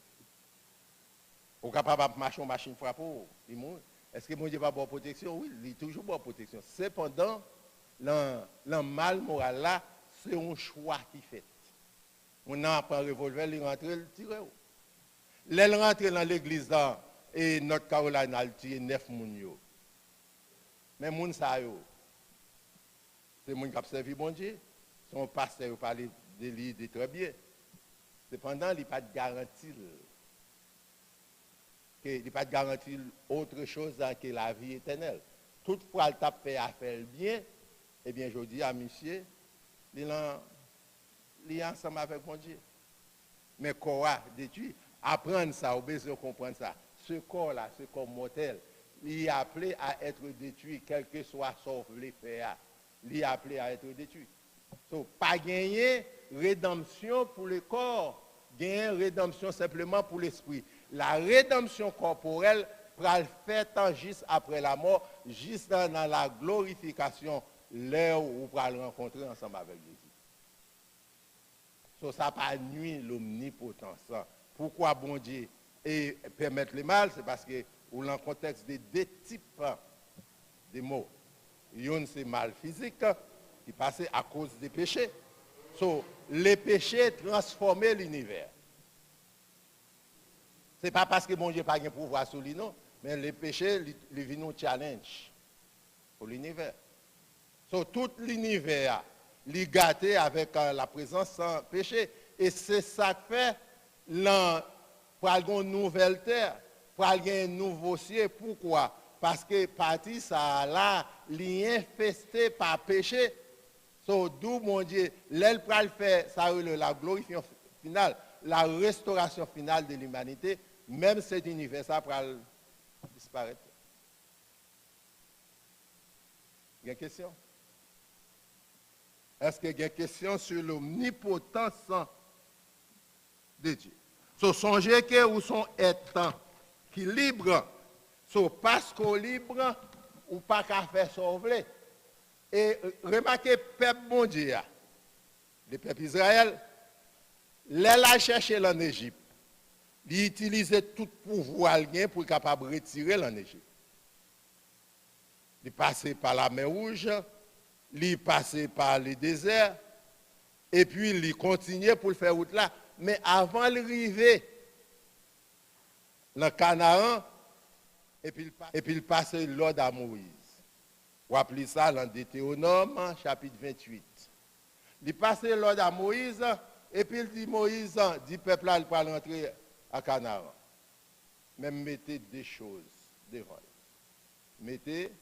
Ou capable de marcher en machine frapper, il mourir. Est-ce que mon Dieu n'a pas bonne protection? Oui, il a toujours bonne protection. Cependant, le mal moral là, c'est un choix qui fait. On a pris un revolver, il rentre, il tire. Il rentre dans l'église là, et North Carolina, il tire 9 personnes. Mais les gens, c'est les gens qui ont servi bon Dieu. Son pasteur parle de lui de très bien. Cependant, il n'y a pas de garantie. Il n'y a pas de garantie autre chose que la vie éternelle. Toutefois, il t'a fait à faire bien. Eh bien, je dis à monsieur, il est ensemble avec mon Dieu. Mais quoi détruit? Apprendre ça, ou besoin de comprendre ça. Ce corps-là, ce corps mortel, il est appelé à être détruit, quel que soit sauf les faire. Il est appelé à être détruit. Donc, pas gagner rédemption pour le corps, gagner rédemption simplement pour l'esprit. La rédemption corporelle va le faire juste après la mort, juste dans la glorification, l'heure où vous pourrez le rencontrer ensemble avec Jésus. So, ça n'a pas nuit l'omnipotence. Pourquoi bon Dieu et permettre le mal? C'est parce que ou dans le contexte de deux types de mots. Une, c'est mal physique qui passait à cause des péchés. So, les péchés transformaient l'univers. Ce n'est pas parce que bon Dieu n'a pas de pouvoir sur lui, non, mais les péchés, ils viennent un challenge pour l'univers. So, tout l'univers, il est gâté avec la présence sans péché. Et c'est ça qui fait, pour avoir une nouvelle terre, pour avoir un nouveau ciel. Pourquoi? Parce que partie ça là, est infesté par péché. So, d'où mon Dieu, l'aile pral fait ça la glorification finale, la restauration finale de l'humanité, même cet univers ça pral disparaître. Il y a une question? Est-ce qu'il y a une question sur l'omnipotence de Dieu? So, songez que ou son être qui libre, so, parce qu'on libre, ou pas qu'à faire sauver. Et remarquez, peuple bon Dieu, le peuple Israël, l'elle a cherché en Égypte. Il utilisait tout pouvoir pour être capable de retirer en Égypte. Il passait par la mer Rouge, il passait par le désert, et puis il continuait pour le faire route là. Mais avant d'arriver dans Canaan, et puis il passait l'ordre à Moïse. On appelle ça dans Deutéronome, chapitre 28. Il passait l'ordre à Moïse, et puis il dit Moïse, dit peuple là, il peut rentrer à Canaan. Même mettez des choses devant. Mettez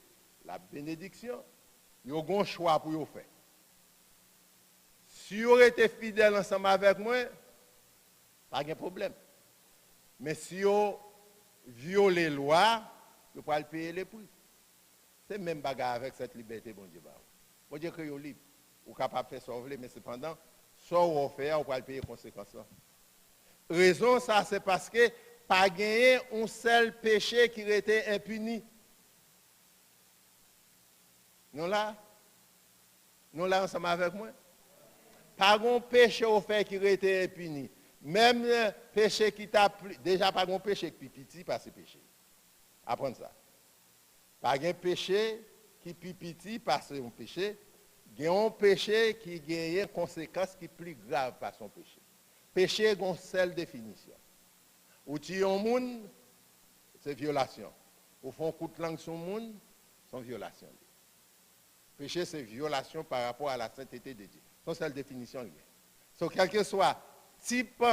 la bénédiction. Il y a un choix pour vous faire. Si vous été fidèle ensemble avec moi, pas de problème. Mais si vous violez les lois, vous pouvez payer les prix. C'est même bagarre avec cette liberté, bon Dieu. Bon Dieu que vous êtes libre. Vous êtes capable de faire sauver, mais cependant, soit vous faites, vous pouvez payer les conséquences. Raison, ça, c'est parce que pas gagner un seul péché qui était impuni. Nous là ensemble avec moi. Pas un péché au fait qui était impuni. Même le péché qui t'a plu, déjà pas un péché qui petit pas ce péché. Apprenez ça. Pas un péché qui petit pas un péché. Il y a un péché qui a une conséquence qui est plus grave par son péché. Péché a une seule définition. Ou tu un monde, c'est violation. Ou font un coup de langue sur le monde, c'est violation. Péché, c'est violation par rapport à la sainteté de Dieu. C'est seule définition. Donc, quel que soit type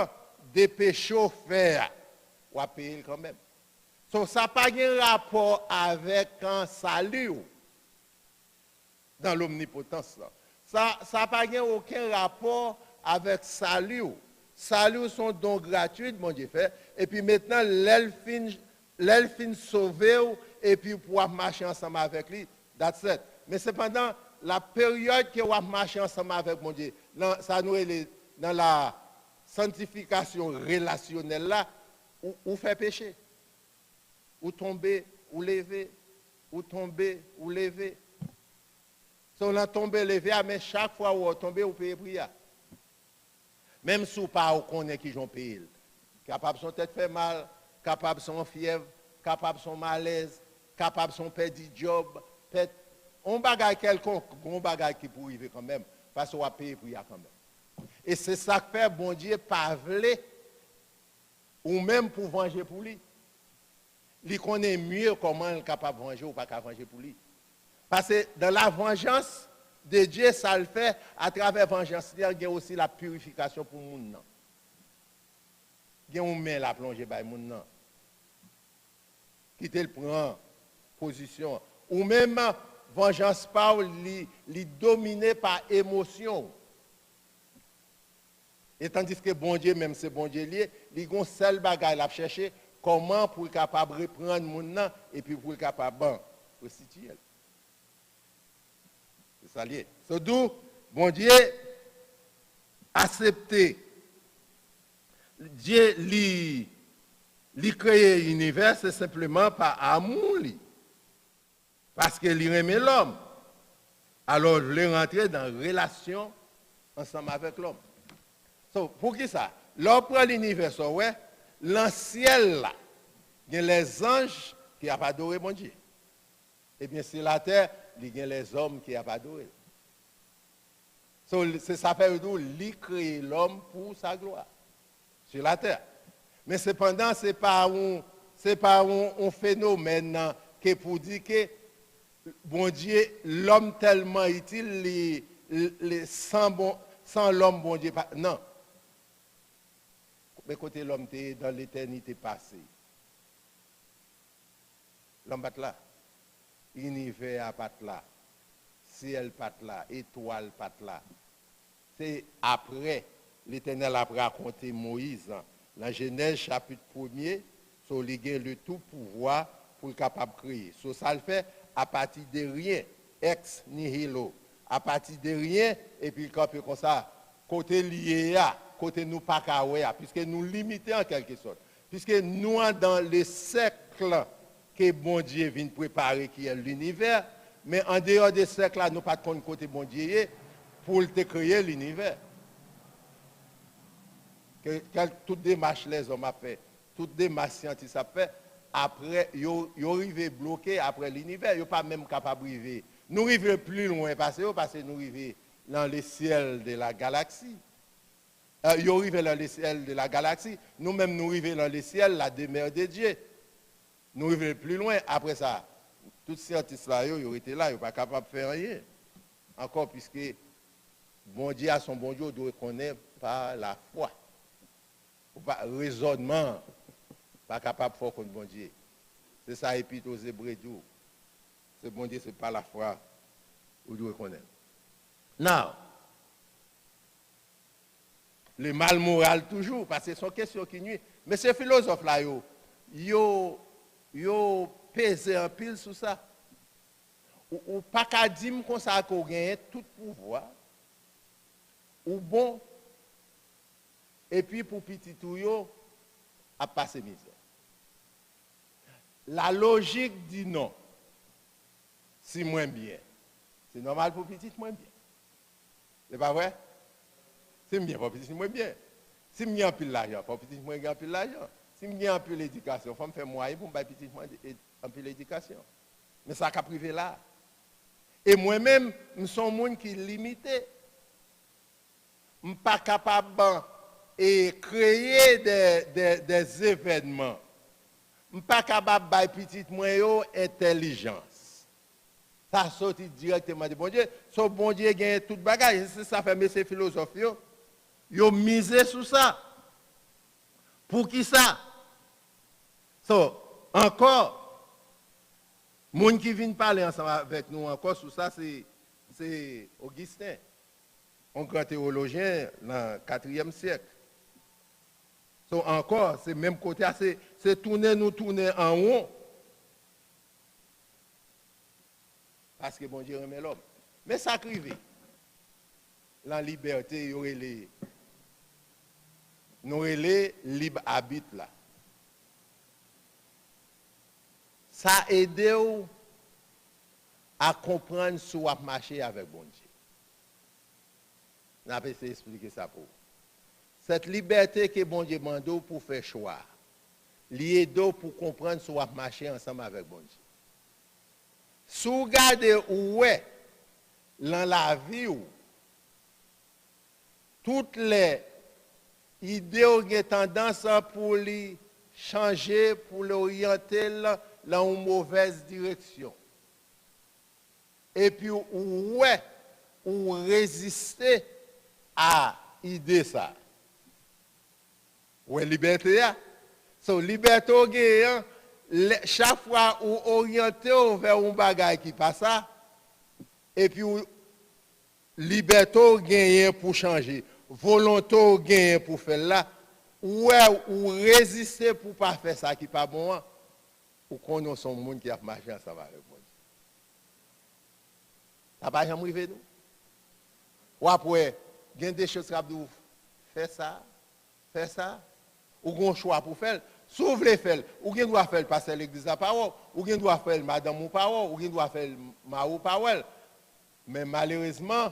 de péché fait, on va payer quand même. Donc, ça n'a pas de rapport avec un salut dans l'omnipotence. Ça n'a pas aucun rapport avec salut. Salut sont donc gratuits, mon Dieu fait. Et puis maintenant, l'elfine l'elfine sauver et puis pour marcher ensemble avec lui, that's it. Mais cependant, la période que vous marchez ensemble avec mon Dieu, ça nous est dans la sanctification relationnelle là, ou fait péché, ou tomber, ou lever, ou tomber, ou lever. Si on a tombé, levé, mais chaque fois où on tombe, on peut prier. Même si on ne connaît pas qui ont payé. Capable son tête fait mal, capable son fièvre, capable son malaise, capable son perdu job, on bagaille quelconque, on bagaille qui pour arriver quand même, parce qu'on va payer pour y quand même. Et c'est ça que fait bon Dieu pas voulait, ou même pour venger pour lui. Il connaît mieux comment il est capable de venger ou pas capable de venger pour lui. Parce que dans la vengeance de Dieu, ça le fait, à travers la vengeance, il y a aussi la purification pour le monde. Il y a une main la plongée par le monde. Qui te prend position. Ou même, vengeance pas, li dominé par émotion. Et tandis que bon Dieu, même c'est bon Dieu lié, il y a un seul bagage à chercher, comment pour être capable de reprendre le monde et puis pour être capable de restituer. C'est ça lié. C'est d'où, bon Dieu, accepter. Dieu, lui créer l'univers, c'est simplement par amour. Parce qu'il aimait l'homme. Alors, il voulait rentrer dans une relation ensemble avec l'homme. Pour qui ça? L'homme prend l'univers, ouais, l'ancien là, il y a les anges qui n'ont pas adoré mon Dieu. Et bien, sur la terre, il y a les hommes qui n'ont pas adoré. C'est ça fait d'où il crée l'homme pour sa gloire sur la terre. Mais cependant, ce n'est pas un phénomène qui pour dire que bon Dieu, l'homme tellement utile, sans l'homme, bon Dieu, pas. Non. Mais côté l'homme, dans l'éternité passée. L'homme pas là. Univers pas là. Ciel pas là. Étoile pas là. C'est après, l'Éternel a raconté Moïse, dans Genèse chapitre 1er, sur le tout pouvoir pour le capable de créer. So, ça le fait à partir de rien, ex nihilo, à partir de rien, et puis quand comme ça, côté lié, côté nous pas kawé, puisque nous limitons en quelque sorte. Puisque nous, dans le cercle que bon Dieu vient préparer, qui est l'univers, mais en dehors de ce cercle-là, nous pas de côté bon Dieu pour te créer l'univers. Toutes les démarches les hommes ont fait, toutes les démarches scientifiques ont fait, après, ils arrivent bloqués après l'univers, ils ne sont pas même capables de arriver. Nous arrivons plus loin parce que nous arrivons dans le ciel de la galaxie. Ils arrivent dans le ciel de la galaxie, nous-mêmes nous arrivons dans le ciel, la demeure de Dieu. Nous arrivons plus loin, après ça, tous ces scientifiques-là, ils ont été là, ils ne sont pas capables de faire rien. Encore puisque bon Dieu a son bon Dieu, doit connaître par la foi. Pas raisonnement, pas capable de faire contre bon Dieu. C'est ça, épître aux Hébreux. C'est bon Dieu, c'est pas la foi, vous devez connaître. Now, le mal moral toujours, parce que c'est une question qui nuit. Mais ces philosophes-là, ils pèsent un pile sur ça. Ou pas qu'à dire qu'on ça qu'on gagne tout pouvoir, ou bon, et puis pour petit tout, à passer misère. La logique dit non. Si moins bien. C'est normal pour petit, moins bien. C'est pas vrai? C'est bien pour petit, moins bien. Si je gagne plus l'argent, pour petit, moins gagne plus l'argent. Si je gagne plus l'éducation, il faut me faire moyen pour me faire petit, moins plus l'éducation. Mais ça a privé là. Et moi-même, je suis un monde qui est limité. Je ne suis pas capable de créer des événements. Je ne suis pas capable de faire petit moyen intelligence. Ça sorti directement de bon Dieu. So bon Dieu gagne tout bagage. C'est ça fait mes philosophes. Ils ont misé sur ça. Pour qui ça? So, encore, les gens qui viennent parler ensemble avec nous encore sur ça, c'est Augustin, un grand théologien dans le 4e siècle. So, encore, c'est même côté, c'est tourner en rond. Parce que bon Dieu remet l'homme. Mais ça crive. La liberté, il y aurait les libres habitent là. Ça aide à comprendre ce qu'on marcher avec bon Dieu. On a essayé d'expliquer ça pour vous. Cette liberté que bon Dieu demande pour faire choix, l'aide pour comprendre ce qu'on marcher ensemble avec bon Dieu. Si vous regardez où est dans la vie, toutes les idées ont tendance pour les changer, pour l'orienter dans une mauvaise direction. Et puis, où est ou résister à l'idée ça. Où est la liberté? So, liberté, chaque fois où orienté vers un bagage qui passe ça, et puis liberté gagne pour changer, volonté gagne pour faire là, ou résister pour pas faire ça qui pas bon, ou qu'on a son monde qui a marché ensemble avec moi. Ça va jamais arriver nous. Ou après, il y a des choses qui doivent faire ça, ou qu'on choix pour faire. Si vous voulez faire, ou bien doit faire passer l'église à parole, ou bien doit faire madame ou parole, ou bien doit faire ma ou parole. Mais malheureusement,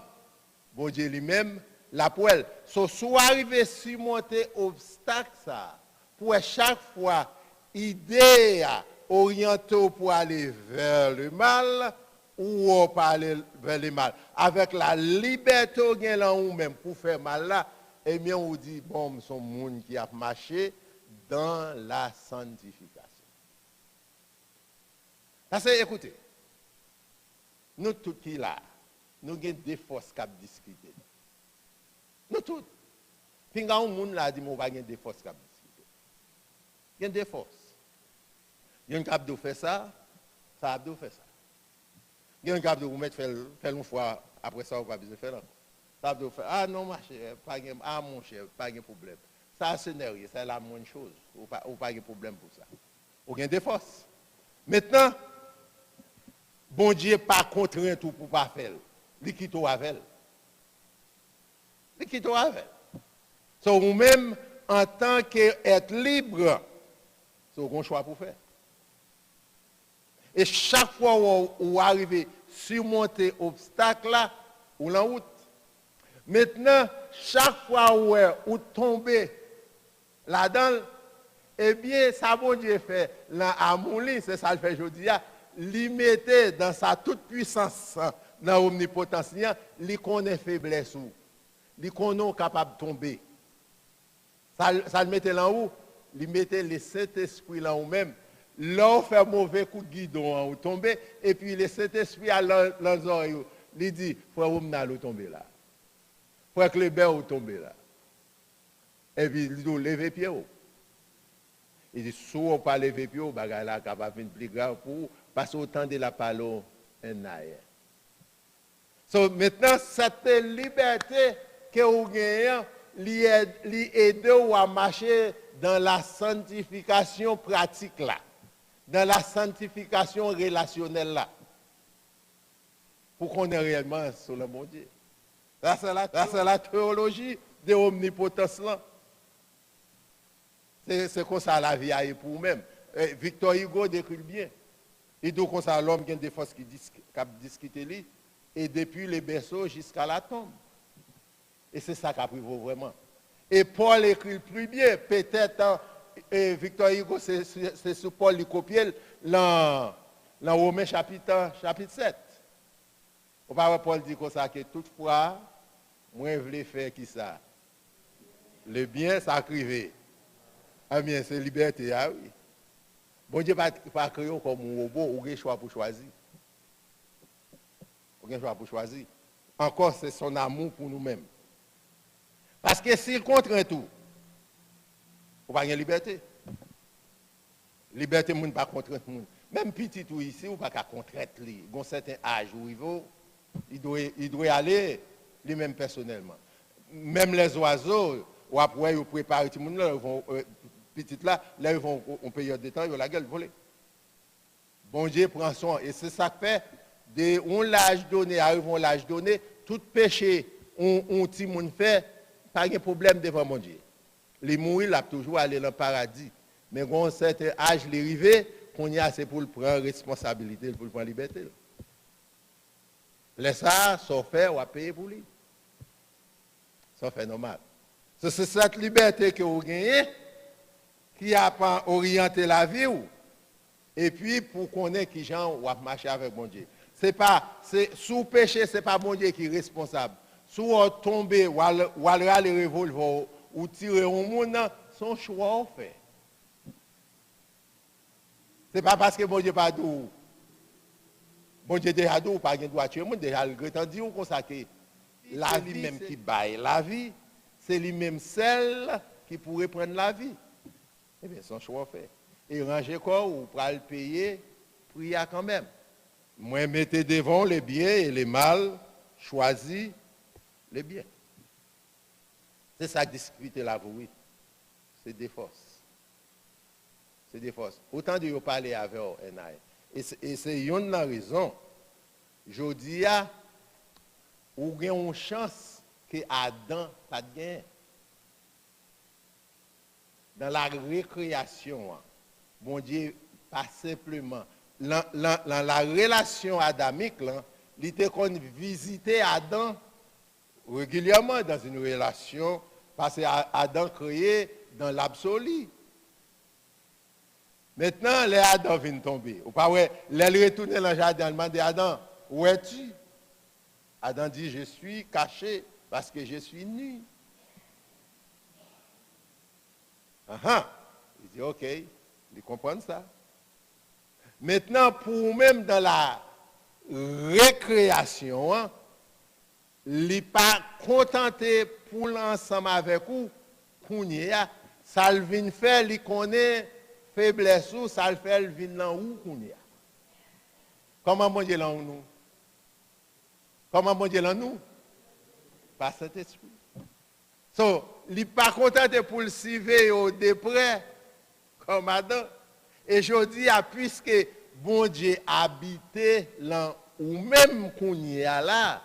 bon Dieu lui-même, la poêle. So, soit arrivé surmonter obstacle ça, pour chaque fois, idée orientée pour aller vers le mal, ou pour aller vers le mal. Avec la liberté là ou même pour faire mal là, eh bien on dit, bon, son monde qui a marché dans la sanctification. Parce que, écoutez, nous tous qui là, nous avons des forces qui discuter. Nous tous. Puis quand on monde là dit, on va gagner des forces qui discuter. Il y a des forces. Il y a un cap de faire ça, ça a de faire ça. Il y a un cap de vous mettre faire une fois, après ça, on va besoin de faire encore. Ça a de faire, ah non, ma chère, mon cher, pas de problème. Ça, c'est sérieux, c'est la bonne chose. Ou pas de problème pour ça. Ou bien des forces. Maintenant, bon Dieu n'est pas contraint tout pour ne pas faire. Il quitte avec. Il quitte avec. So, ou même, en tant qu'être libre, c'est un choix pour faire. Et chaque fois où vous arrivez à surmonter l'obstacle là, ou la route. Maintenant, chaque fois où vous tombez là-dedans, eh bien, ça bon Dieu fait, là, à mon lit, c'est ça le fait aujourd'hui, limité dans sa toute puissance, dans l'omnipotence, il connaît faiblesse ou, il connaît capable de tomber. Ça le mettait là où? Il mettait le Saint-Esprit là où même. Là, on fait mauvais coup de guidon, on tombe, et puis le Saint-Esprit à l'oreille, il dit, frère, vous m'allez tomber là. Frère, que le bébé vous tomber là. Et puis, il dit, levez pied. Il dit, si vous ne pas lever pied, vous allez là, capable de plus grave pour vous, parce que autant de la parole en arrière. So, maintenant, cette liberté que vous gagnez, l'aide à marcher dans la sanctification pratique là, dans la sanctification relationnelle là, pour qu'on ait réellement sur le bon Dieu. Ça, c'est la théologie de l'omnipotence là. C'est comme ça la vie est pour nous-mêmes. Victor Hugo décrit bien. Il dit comme ça l'homme qui a des forces qui discutent lui, et depuis le berceau jusqu'à la tombe. Et c'est ça qu'a pris vraiment. Et Paul écrit plus bien. Peut-être Victor Hugo, c'est sur Paul qui copie dans Romains chapitre 7. Au parle Paul dit comme ça que toutefois, moi je voulais faire qui ça? Le bien s'acriver. Ah bien, c'est liberté, ah oui. Bon Dieu pas créé comme un robot, ou un choix pour choisir. Ou un choix pour choisir. Encore, c'est son amour pour nous-mêmes. Parce que s'il contraint tout, on va avoir liberté. Liberté, on ne peut pas contraindre tout le monde. Même petit tout ici, on ne peut pas contraindre lui. Il y a un certain âge où il doit aller lui-même personnellement. Même les oiseaux, ou après, ils préparent tout le monde, ils vont, petit là, ils vont en période de temps, ils vont la gueule voler. Bon Dieu prend soin. Et c'est ça que fait, on l'âge donné, arrivons l'âge donné, tout péché, on petit monde fait, pas de problème devant mon Dieu. Les mourir, là, toujours aller dans le paradis. Mais quand un certain âge l'arrivé, qu'on y a, c'est pour prendre responsabilité, pour prendre liberté. Laisse ça, ça fait, on va payer pour lui. Ça fait normal. C'est cette liberté que vous gagnez qui a orienté la vie. Et puis, pour qu'on ait qui gens ou marcher avec mon Dieu. Sous péché, ce n'est pas mon Dieu qui est responsable. Sous tomber, ou aller les revolver, ou tirer au monde, son choix fait. Ce n'est pas parce que mon Dieu pas d'où. Mon Dieu déjà d'où, pas de droit tuer, mon déjà le grand dit ou consacrer. La vie même qui baille la vie, c'est lui-même celle qui pourrait prendre la vie. Eh bien, son choix fait. Et ranger quoi ou pour le payer, prier quand même. Moi, mettez devant les biens et les mal, choisis les biens. C'est ça que discuter la vie. C'est des forces. C'est des forces. Autant de vous parler avec vous, et c'est une raison. Je dis, ou avez une chance que Adam pas de gain. Dans la récréation, bon Dieu, pas simplement. Dans la relation adamique, il était qu'on visitait Adam régulièrement dans une relation, parce que Adam créé dans l'absolu. Maintenant, les Adam viennent tomber. Ou pas, ouais, les retourner dans le jardin, demander à Adam, où es-tu? Adam dit, je suis caché parce que je suis nu. Il dit, ok, il comprend ça. Maintenant, pour même dans la récréation, il n'est pas contenté pour l'ensemble avec vous, ça le vient faire, il connaît faiblesse ou ça le fait, il vient dans où Comment bon Dieu là nous? Comment bon Dieu là nous? Par cet esprit. So, il n'est pas contenté pour le suivre de près, comme Adam. Et je dis, puisque bon Dieu habite là, ou même qu'on y est là,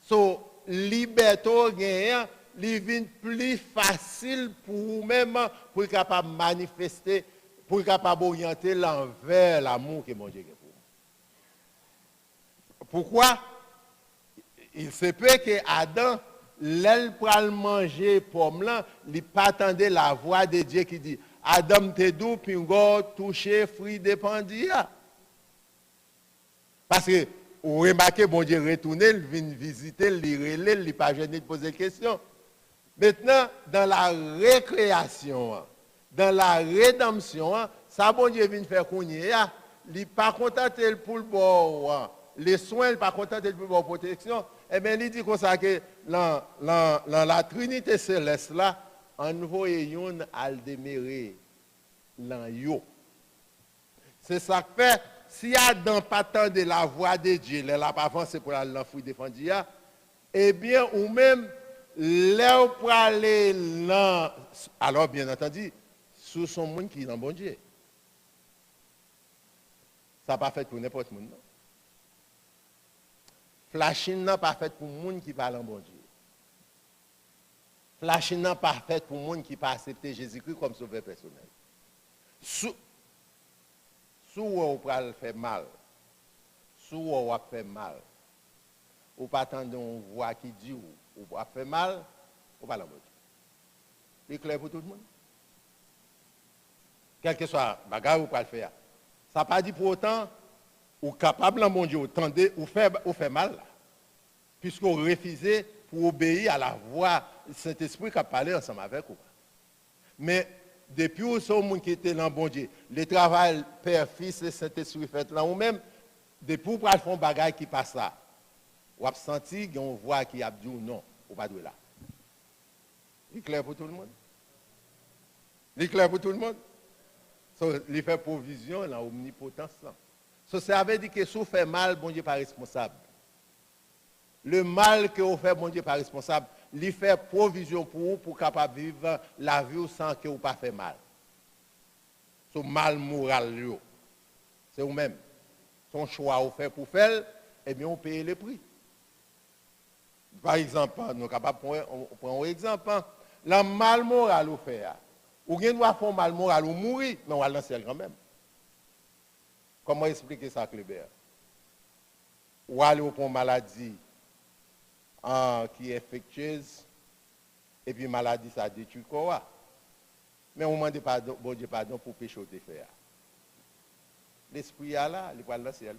so, liberté gagnant, il vient plus facile pour vous-même, pour être capable de manifester, pour être capable d'orienter l'envers l'amour que mon Dieu a pour vous. Pourquoi? Il se peut que Adam, l'aile pour manger pomme là, il pas attendait la voix de Dieu qui dit Adam te doux puis go toucher fruit dépendant. Parce que vous remarquez bon Dieu retourner, il vient visiter, il relève, il pas gêné de poser des questions. Maintenant dans la récréation, dans la rédemption, ça bon Dieu vient faire qu'on y est, il pas contenté pour le bon les soins, il pas contenté pour la protection. Eh bien, il dit comme ça que dans la Trinité céleste, là, en nouveau, il y a un demeurer dans yo. C'est ça que fait, si Adam pas tant de la voix de Dieu, il n'a pas avancé pour aller l'enfouir défendu, eh bien, ou même, là pour aller là, alors bien entendu, sous son monde qui est dans bon Dieu. Ça n'a pas fait pour n'importe qui. Flashing n'a pas fait pour les gens qui parlent en bon Dieu. Flashing n'a pas fait pour les gens qui pas accepté Jésus-Christ comme sauveur personnel. Sous on va faire mal, sous on va faire mal, ou pas attendre une voix qui dit ou va faire mal, ou pas la bon Dieu. C'est clair pour tout le monde. Quel que soit le bagage ou pas le faire. Ça n'a pas dit pour autant ou capable en bon Dieu, ou fait mal, puisque vous refusez pour obéir à la voix du Saint-Esprit qui a parlé ensemble avec vous. Mais depuis où ce monde qui était dans bon Dieu, le travail Père, Fils et Saint-Esprit fait là ou même, depuis où vous faites un bagage qui passe là, vous avez senti qu'il y a une voix qui a dit non, ou pas de là. C'est clair pour tout le monde? C'est clair pour tout le monde? Il fait provision dans l'omnipotence. Ça veut dire que si vous faites mal, bon Dieu n'est pas responsable. Le mal que vous faites, bon Dieu n'est pas responsable. il fait provision pour vous pour capable vivre la vie sans que vous pas fait mal. Son mal moral, c'est vous-même. Son choix vous fait pour faire, et bien on paye le prix. Par exemple, nous sommes capables de prendre un exemple. Le mal moral vous fait. Ou bien doit faire mal moral ou mourir, mais on va dans le ciel quand même. Comment expliquer ça, Clébert? Ou aller pour une maladie qui est infectieuse, et puis maladie ça détruit le corps. Mais on demande pardon, bon Dieu pardon pour péché de faire. L'esprit est là, il va dans le ciel.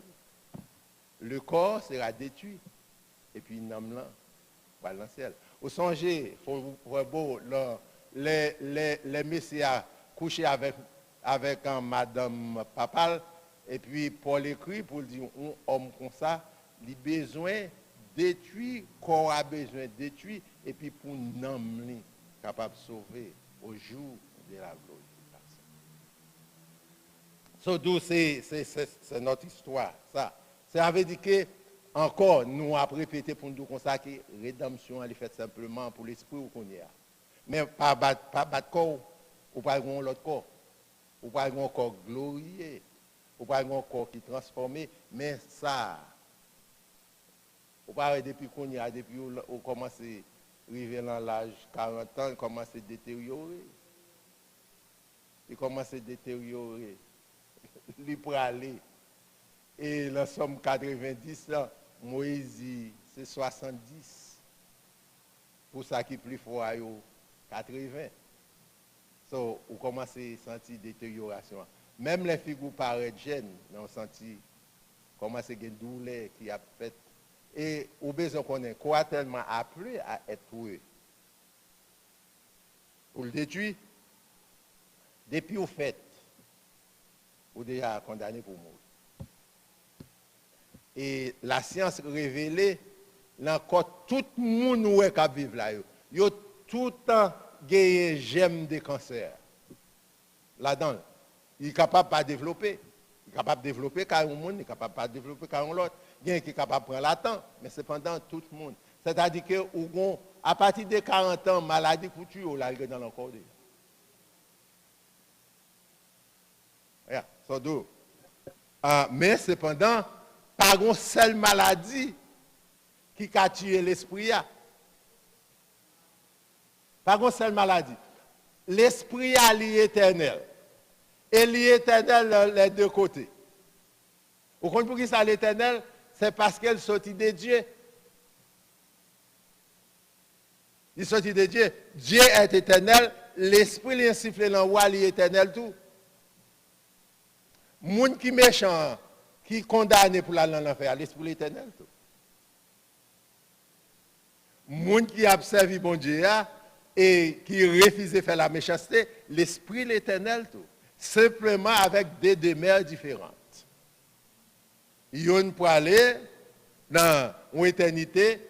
Le corps sera détruit, et puis l'âme là va dans le ciel. Au songez, il faut beau, les messieurs couchés avec madame Papal, et puis Paul écrit pour dire un homme comme ça, il a besoin détruire, corps a besoin détruire, et puis pour un homme capable de sauver au jour de la glorification. C'est notre histoire, ça. Ça veut dire que, encore, nous avons répété pour nous comme ça que la rédemption, elle est faite simplement pour l'esprit qu'on y a. Mais pas battre corps, ou pas l'autre corps, ou pas un corps glorieux, ou pas un corps qui est transformé, mais ça, ou pas depuis qu'on y a, depuis qu'on commence à arriver dans l'âge 40 ans, il commence à détériorer. Il commence à détériorer. Il peut aller. Et la somme 90, là, Moïse, c'est 70. Pour ça qui est plus fort, 80. So, on commence à sentir détérioration. Même les figures paraissent jeunes, on sentit commence à avoir une douleur qui a fait. Et au besoin qu'on ait quoi tellement appelé à être pour eux. Pour le détruire, depuis au fait, ou déjà condamné pour mourir. Et la science révélée, là encore, tout le monde qui vit là, il y a tout le temps gagné gemme de cancer. Là-dedans, il est capable de développer. Il est capable de développer car un monde, il est capable de développer car l'autre. Il est capable de prendre l'attente, mais cependant, tout le monde. C'est-à-dire que, à partir de 40 ans, maladie pour tuer, on l'a dans le corps. Mais cependant, pas une seule maladie qui a tué l'esprit. Pas une seule maladie. L'esprit est l'éternel. Et l'éternel les deux côtés. Vous comprenez pour qui ça l'éternel? C'est parce qu'elle sortit de Dieu. Il sortit de Dieu. Dieu est éternel. L'esprit est sifflé dans le roi, il est éternel tout. Moun qui méchant, qui condamné pour la l'enfer, l'esprit éternel tout. Moun qui a servi bon Dieu et qui refuse de faire la méchanceté, l'esprit l'éternel tout. Simplement avec des demeures différentes. Il y a une pour aller dans une éternité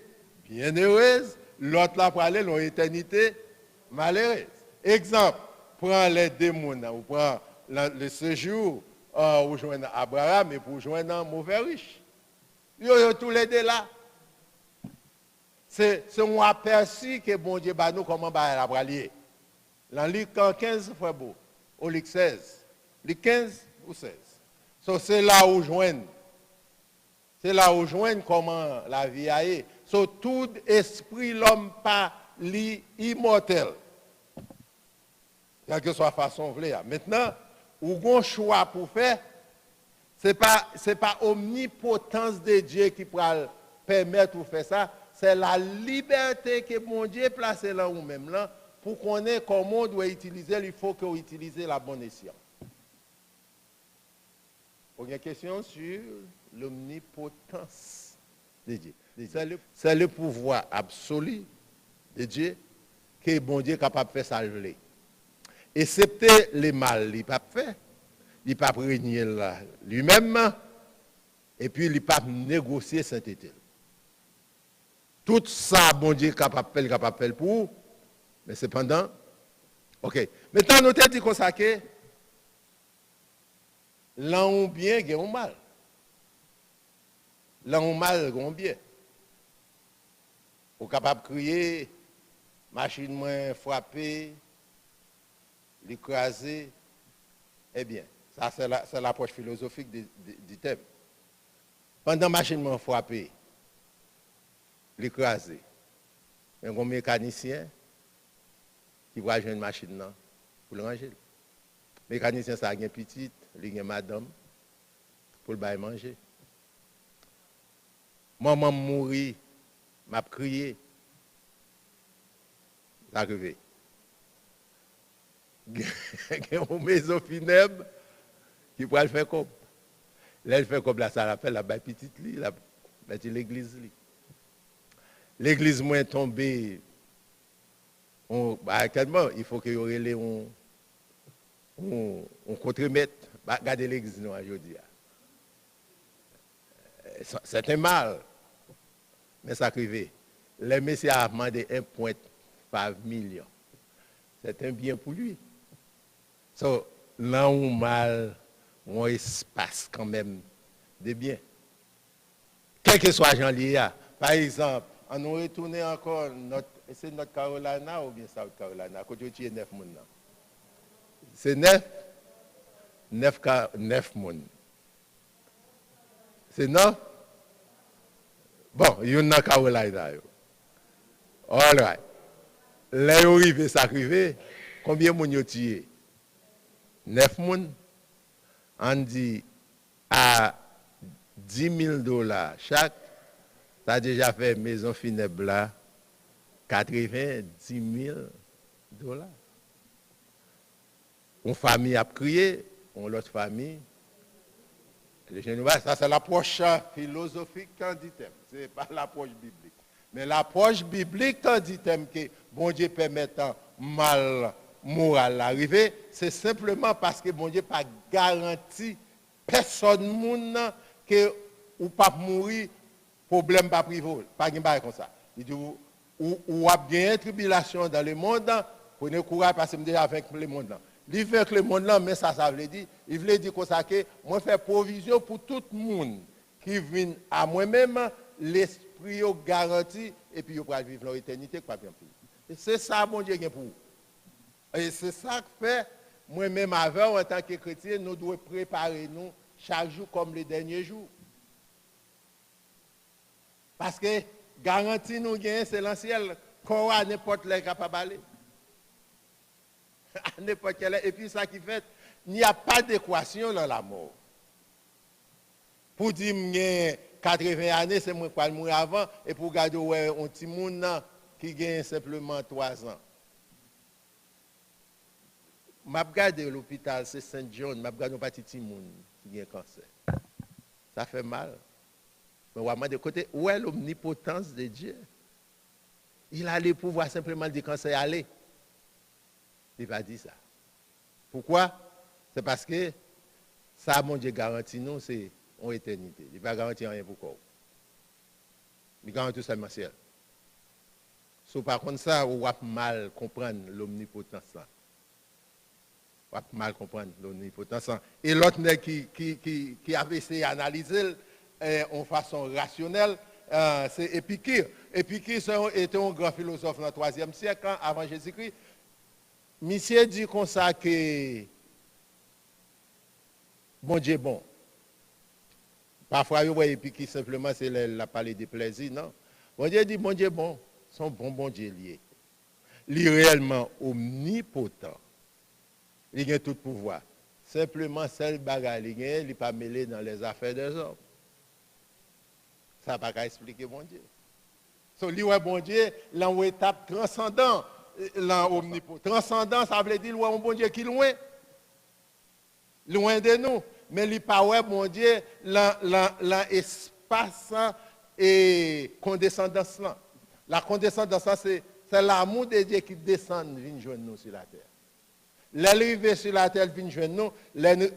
bienheureuse, l'autre là pour aller dans une éternité malheureuse. Exemple, prends les démons, ou prends le séjour pour joindre Abraham et pour joindre un mauvais riche. Il y a tous les deux là. C'est un aperçu que bon Dieu va nous comment va la lier. Dans Luc 15, frère beau, au Luc 16. Luc 15 ou 16. So, c'est là où joindre. C'est là où joindre comment la vie a été. So, tout esprit, l'homme pas immortel. Quelle que soit la façon de faire. Maintenant, où on choix pour faire, ce n'est pas omnipotence de Dieu qui peut permettre de faire ça. C'est la liberté que mon Dieu place là ou même là pour qu'on ait comment on doit utiliser, il faut qu'on utilise la bonne escient. Il y a une question sur l'omnipotence de Dieu. C'est le pouvoir absolu de Dieu que bon Dieu est capable de faire ça. Excepté les mal, il n'a pas fait. Il n'a pas régner lui-même. Et puis il n'a pas négocié sainteté. Tout ça, bon Dieu est capable de faire pour. Mais cependant, ok. Maintenant, nous avons dit comme ça que l'un on bien, il y a un mal. L'un on mal, il y a un bien. Vous êtes capable de crier machine moins frappée, l'écraser. Eh bien, ça c'est l'approche philosophique du thème. Pendant machine moins frappée, l'écraser, il y a un mécanicien qui va jouer une machine là pour le ranger. Le mécanicien, ça a une petite, il a une madame pour le bailler manger. Maman mourit, m'a crié. Ça arrive. Il y a une maison funèbre qui pourrait le faire comme. Là, il fait comme là, ça rappelle la petite lit, la l'église. L'église moins tombée. Actuellement, il faut qu'il y ait un contre-maître. Regardez l'église, nous, aujourd'hui. C'est un mal. Mais ça arrive. Les messieurs a demandé 1,5 million. C'est un bien pour lui. So, là où mal, on espace quand même de bien. Quel que soit Jean Lia, par exemple, on nous retourne encore, c'est North Carolina ou bien South Carolina, quand tu es 9 personnes. C'est 9 personnes. C'est non? Bon, il y a une Carolina. All right. Là, il ça arrive, combien de gens tué? 9 personnes. On dit à $10,000 chaque, ça a déjà fait maison funèbre là, $90,000. Une famille a crié, une autre famille. Ça, c'est l'approche philosophique quand dit thème. Ce n'est pas l'approche biblique. Mais l'approche biblique quand dit thème que bon Dieu permettant mal moral arriver, c'est simplement parce que bon Dieu n'a pas garanti personne monde que ou pas mourir, problème pas privé, pas comme ça. Il dit ou a bien tribulation dans le monde, prenez courage parce que déjà avec le monde. Il fait que le monde là, mais ça veut dire, il veut dire que moi faire provision pour tout le monde qui vient à moi-même, l'esprit garanti et puis il va vivre dans l'éternité pas bien plus. Et c'est ça mon Dieu pour vous. Et c'est ça que fait moi-même avant en tant que chrétien, nous devons préparer nous chaque jour comme les derniers jours. Parce que garantie nous gagne c'est l'ancien qu'on a n'importe quel capable d'aller. N'importe quel et puis ça qui fait il n'y a pas d'équation dans la mort. Pour dire que 80 années c'est moi qui mourir avant et pour garder un petit monde qui gagne simplement 3 ans. M'a regardé l'hôpital c'est Saint John, m'a regardé un petit monde qui a un cancer. Ça fait mal. Mais on va de côté où est l'omnipotence de Dieu? Il a le pouvoir simplement dire quand c'est aller. Il va dire ça. Pourquoi? C'est parce que ça, mon Dieu garantit nous, c'est en éternité. Il ne va garantir rien pour quoi. Il garantit seulement ciel. So, par contre, ça, on va mal comprendre l'omnipotence. On va mal comprendre l'omnipotence. Et l'autre qui avait essayé d'analyser en façon rationnelle, c'est Épicure. Épicure était un grand philosophe dans le 3e siècle, avant Jésus-Christ. Monsieur dit comme ça que bon Dieu bon. Parfois, vous voyez Épicure simplement, c'est la parler de plaisir, non? Bon Dieu dit bon Dieu bon, son bon Dieu lié. Il est réellement omnipotent. Il a tout pouvoir. Simplement, seul bagage, il n'est pas mêlé dans les affaires des hommes. Ça n'a pas qu'à expliquer bon Dieu. So, lui, bon Dieu, là, une étape transcendante, là, omnipotent. Transcendant, ça veut dire, un bon Dieu qui est loin. Loin de nous. Mais il n'est pas bon Dieu, l'espace et condescendance là. La condescendance, c'est l'amour de Dieu qui descend, vient joindre nous sur la terre. L'arrivée sur la terre vient joindre nous,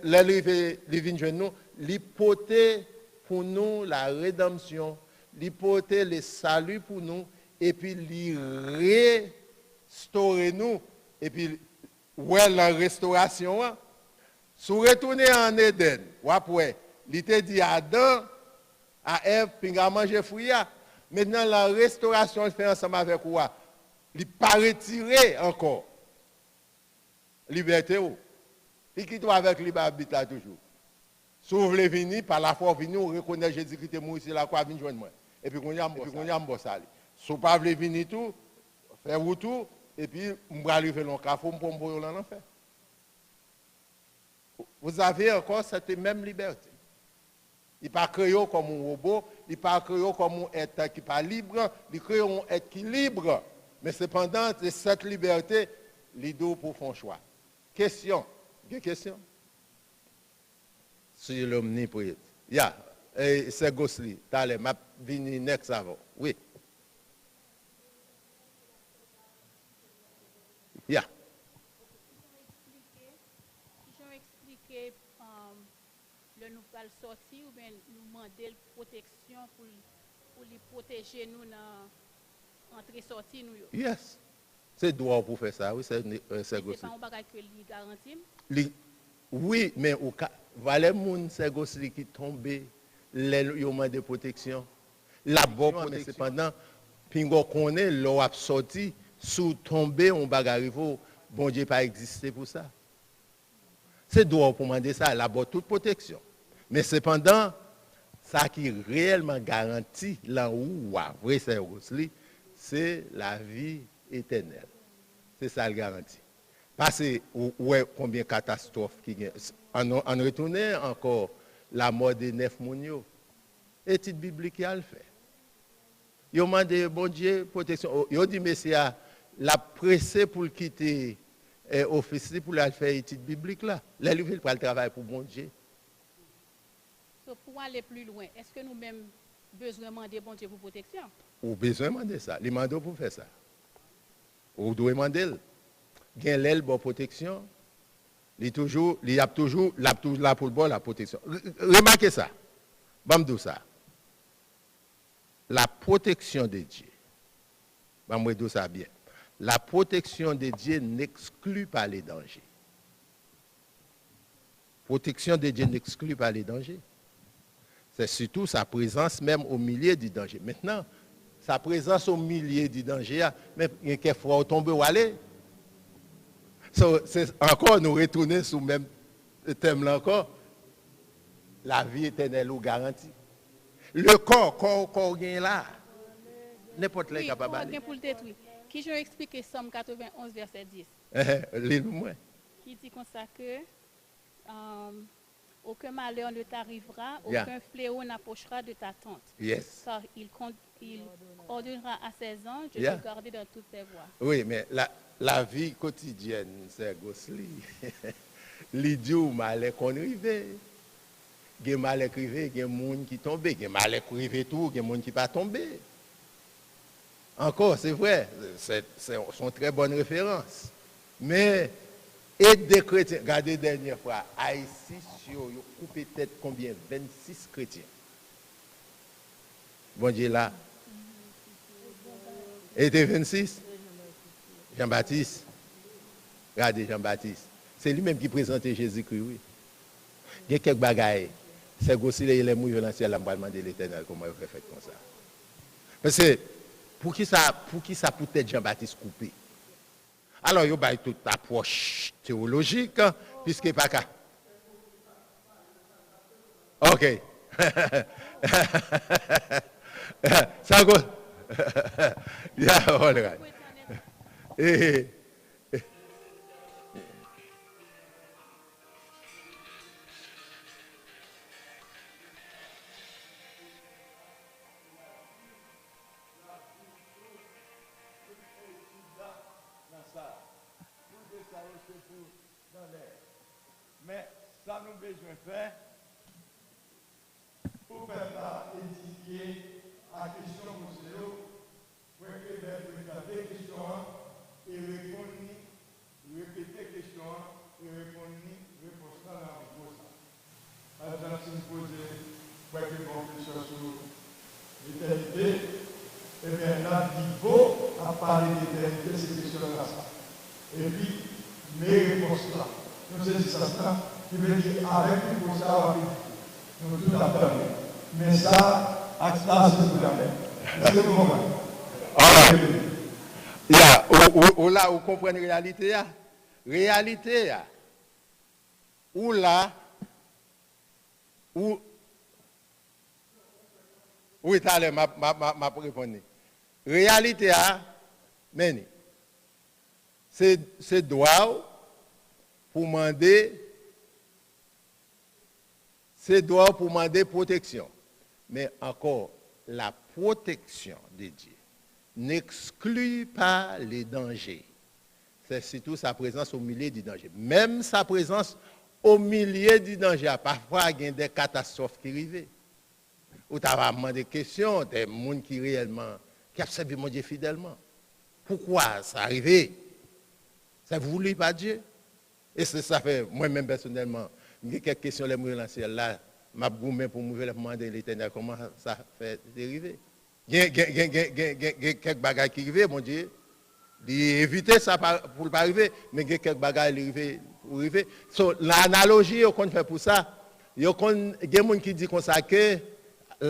l'arrivée vient joindre nous, l'hypothèse pour nous la rédemption, l'hypothèse le salut pour nous, et puis restaurer nous, et puis ouais la restauration. Si vous retournez en Éden, après, il te dit à Adam, à Ève, puis à manger fruit. Maintenant, la restauration fait ensemble avec quoi? il pas retiré encore. Liberté ou. Et qui doit avec libre arbitre là toujours. Si vous voulez venir, par la foi venir, on reconnaît Jésus-Christ est mort ici, là, quoi, venir joindre moi. Et puis, on y a un bon salut. Si vous ne voulez pas venir tout, faire vous tout, et puis, on va arriver dans le café, on peut me dans l'enfer. Vous avez encore cette même liberté. Il n'est pas créé comme un robot, il n'est pas créé comme un être qui n'est pas libre, il est créé un être qui est libre. Mais cependant, cette liberté, les deux pour faire un choix. Question. Quelle question? Sur l'omniprésence. Ya, c'est Gosli. T'allez, m'a venu next avant. Oui. Ya. Qui ont expliqué le nous pas sortir ou bien nous demander protection pour les protéger nous dans entrée sortie nous. Yes. C'est droit pour faire ça. Oui, c'est Gosli. C'est pas un bagage que lui garantit. Oui, mais au cas valait moun c'est Gosli qui tombé les de protection. La bonne cependant pingo connaît l'eau a sorti sous tomber on bagarre bon Dieu pas existé pour ça. C'est droit pour demander ça la bonne toute protection. Mais cependant ça qui réellement garantit là où vrai c'est Gosli c'est la vie éternelle. C'est ça le garantit. Parce que ouais combien de catastrophes qui en retourner encore la mort de 9 mounio. Étude biblique qui a le fait. Ils ont demandé bon Dieu protection. Ils ont dit monsieur la pressé pour quitter office pour aller faire étude biblique là. Les livres pour le travail pour bon Dieu. So, pour aller plus loin, est-ce que nous-mêmes besoin de demander bon Dieu pour protection? Ou besoin de demander ça. Les mandats pour faire ça. Ou doit demander. Gain l'aile pour protection. Il y a toujours là pour le la protection. Remarquez ça. Bamdou ça. La protection de Dieu. Bamdou ça bien. La protection de Dieu n'exclut pas les dangers. Protection de Dieu n'exclut pas les dangers. C'est surtout sa présence même au milieu du danger. Maintenant, sa présence au milieu du danger, mais il y a fois tomber ou aller. C'est encore nous retourner sur le même thème là encore. La vie éternelle ou garantie. Le corps gagne là. N'importe qui est capable d'aller. Pour le détruire. Qui j'ai expliqué Somme 91 verset 10. Lis-moi. Qui dit comme ça que aucun malheur ne t'arrivera, aucun fléau n'approchera de ta tente. Yes. Car il ordonnera à ses anges de te garder dans toutes tes voies. Oui, mais la vie quotidienne, c'est Gosli. L'idiot malheur qu'on rive. Il y a malheur rive, il y a des gens qui tombent, il y a malheur rive tout, il y a des gens qui pas tomber. Encore, c'est vrai, sont très bonnes références. Mais, et des chrétiens, regardez la dernière fois, Haïti, ils ont coupé tête combien? 26 chrétiens. Bon Dieu là. Et était 26? Jean-Baptiste. Regardez Jean-Baptiste. C'est lui-même qui présentait Jésus-Christ, oui. Il y a quelques bagailles. C'est aussi les mouilles violentiels, on va demander l'Éternel comment il fait comme ça. Parce que, pour qui ça peut être Jean-Baptiste coupé? Alors, il y a toute approche théologique, puisque pas qu'à. OK. Ça go. Yeah, all right. Mais ça nous besoin faire pour faire édifier la question pour pour regarder la question et répondre, répéter la question et répondre, réponse dans la réponse. Par exemple, si vous posez quelques questions sur l'éternité, et bien là, il faut parler d'éternité, ces questions-là. Et puis, mes réponses là. Nous saisissons ça, qui veut dire avec nous, ça, nous tout attendons. Mais ça, c'est tout la même. C'est le moment. Là, vous comprenez la réalité. Réalité, ou là, ou. Oui, t'as l'air, ma réponse. Réalité, mais c'est droit pour demander. C'est droit pour demander protection. Mais encore, la protection de Dieu n'exclut pas les dangers. C'est surtout sa présence au milieu du danger. Même sa présence au milieu du danger, parfois il y a des catastrophes qui arrivent. Ou tu vas demander des questions, des gens qui réellement, qui ont servi mon Dieu fidèlement. Pourquoi ça arrive? C'est voulu par Dieu. Et ça fait, moi-même personnellement, j'ai quelques questions les me lancer là, m'a goumé pour me demander à l'Éternel comment ça fait dériver. Il y a quelques bagages qui arrivent, mon Dieu. Éviter ça pour ne pas arriver, mais il y a quelques bagages qui arrivent pour arriver. So, l'analogie qu'on fait pour ça, il y a des gens qui disent comme ça que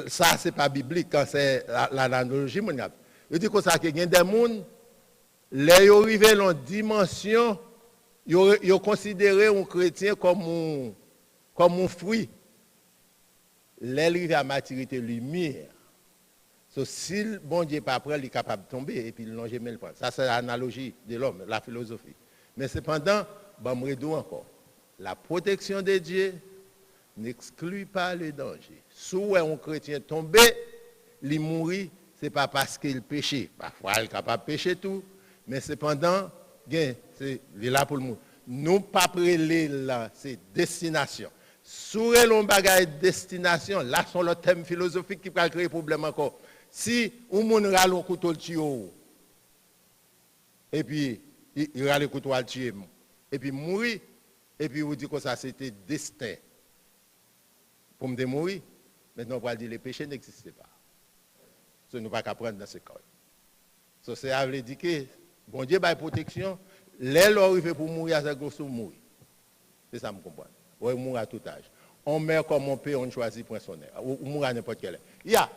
ça, ce n'est pas biblique, quand c'est l'analogie. Il dit comme ça qu'il y a des gens, les arrivés dans une dimension, ils considèrent un chrétien comme un fruit. Les arrivés à maturité lumière. So, si le bon Dieu n'est pas prêt, il est capable de tomber et puis il longe le point. Ça, c'est l'analogie de l'homme, la philosophie. Mais cependant, bon, je dis encore, la protection de Dieu n'exclut pas le danger. Si un chrétien tombe, il mourit, ce n'est pas parce qu'il péché. Parfois, il est capable de pécher tout, mais cependant, il est là pour le monde. Nous pas prêler là, c'est destination. Sur l'on bagaille destination, là sont le thème philosophique qui va créer problème encore. Si on moun râle un couteau le tuer, et puis il râle le couteau le tuer, et puis mourir, et puis vous dit que ça c'était destin pour me mourir, maintenant on va dire que les péchés n'existaient pas. Ce n'est pas qu'à prendre dans ce cas. So, c'est à dire que bon Dieu a protection, les gens arrivent pour mourir, c'est grosso mourir. C'est ça, je comprends. On mourir à tout âge. On meurt comme on peut, on choisit pour son air. On mourir à n'importe quel âge. Il y a,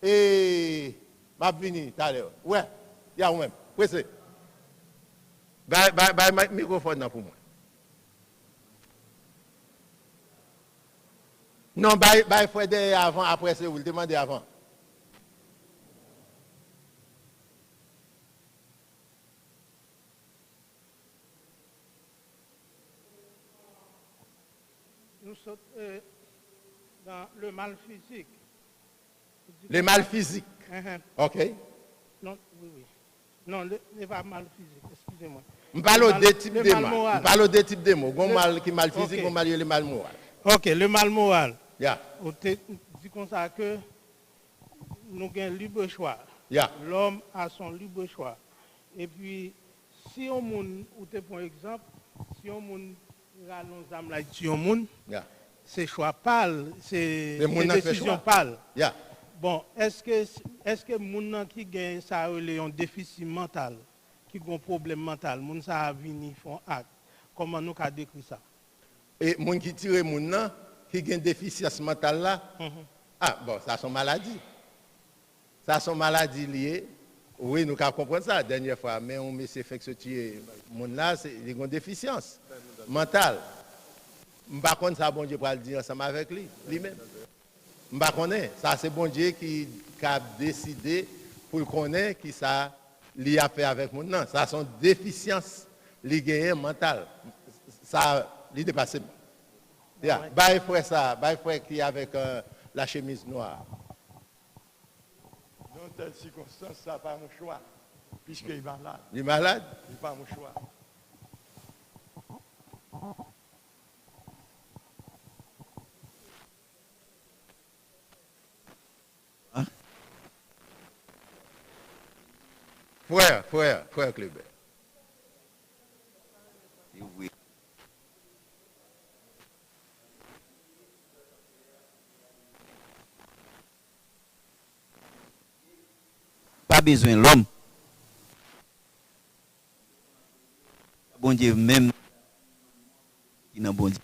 et, m'a venu tout à l'heure. Ouais, il y a même. Pressé. Bye, microphone pour moi. Non, bye, Fred avant, après, c'est vous le demandez avant. Nous sommes dans le mal physique. Le mal physique. OK. Non, oui. Non, le pas mal physique, excusez-moi. Je parle des types de mal. Je parle des types de mots. Il y a mal qui est mal physique, il y a mal le mal moral. OK, le mal moral. Yeah. On dit comme ça que nous avons un libre choix. Yeah. L'homme a son libre choix. Et puis, si on moun, ou te pour exemple, si on moun rallons âme là dessus on moun, c'est choix pâle, c'est décision pâle. Yeah. Bon, est-ce que moun qui gagne ça un déficit mental, qui a un problème mental, moun ça a vini font acte. Comment nous ca décrit ça? Et moun qui tire moun nan qui gagne déficience mentale là. Ah bon, ça sont maladies. Ça sont maladies liées. Oui, nous pouvons comprendre ça la dernière fois, mais on monsieur fait que ce tuer moun là, c'est il a une déficience mentale. M'pa connait ça bon Dieu pour le dire ensemble avec lui-même. M'pa connait ça c'est bon Dieu qui a décidé pour le connaître qui ça li a fait avec moun nan. Ça sont déficience li gagne mentale. Ça li dépassé. Yeah. Bye frère qui est avec la chemise noire. Dans telle circonstance, ça n'a pas mon choix, puisqu'il est malade. Il est malade? Il n'a pas mon choix. Hein? Frère Clébert. Oui. Pas besoin de l'homme. Bon Dieu même qui n'a bon Dieu.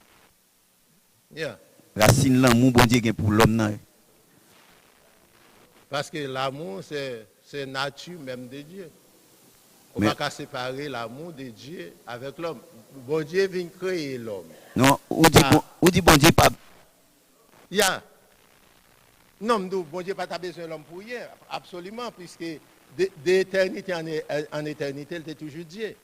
Yeah. Racine l'amour bon Dieu pour l'homme. Parce que l'amour c'est nature même de Dieu. On ne va pas séparer l'amour de Dieu avec l'homme. Bon Dieu vient créer l'homme. Non, ou dit bon Dieu pas. Yeah. Non, bon Dieu pas besoin de l'homme pour rien. Absolument, puisque d'éternité en éternité, il est toujours Dieu.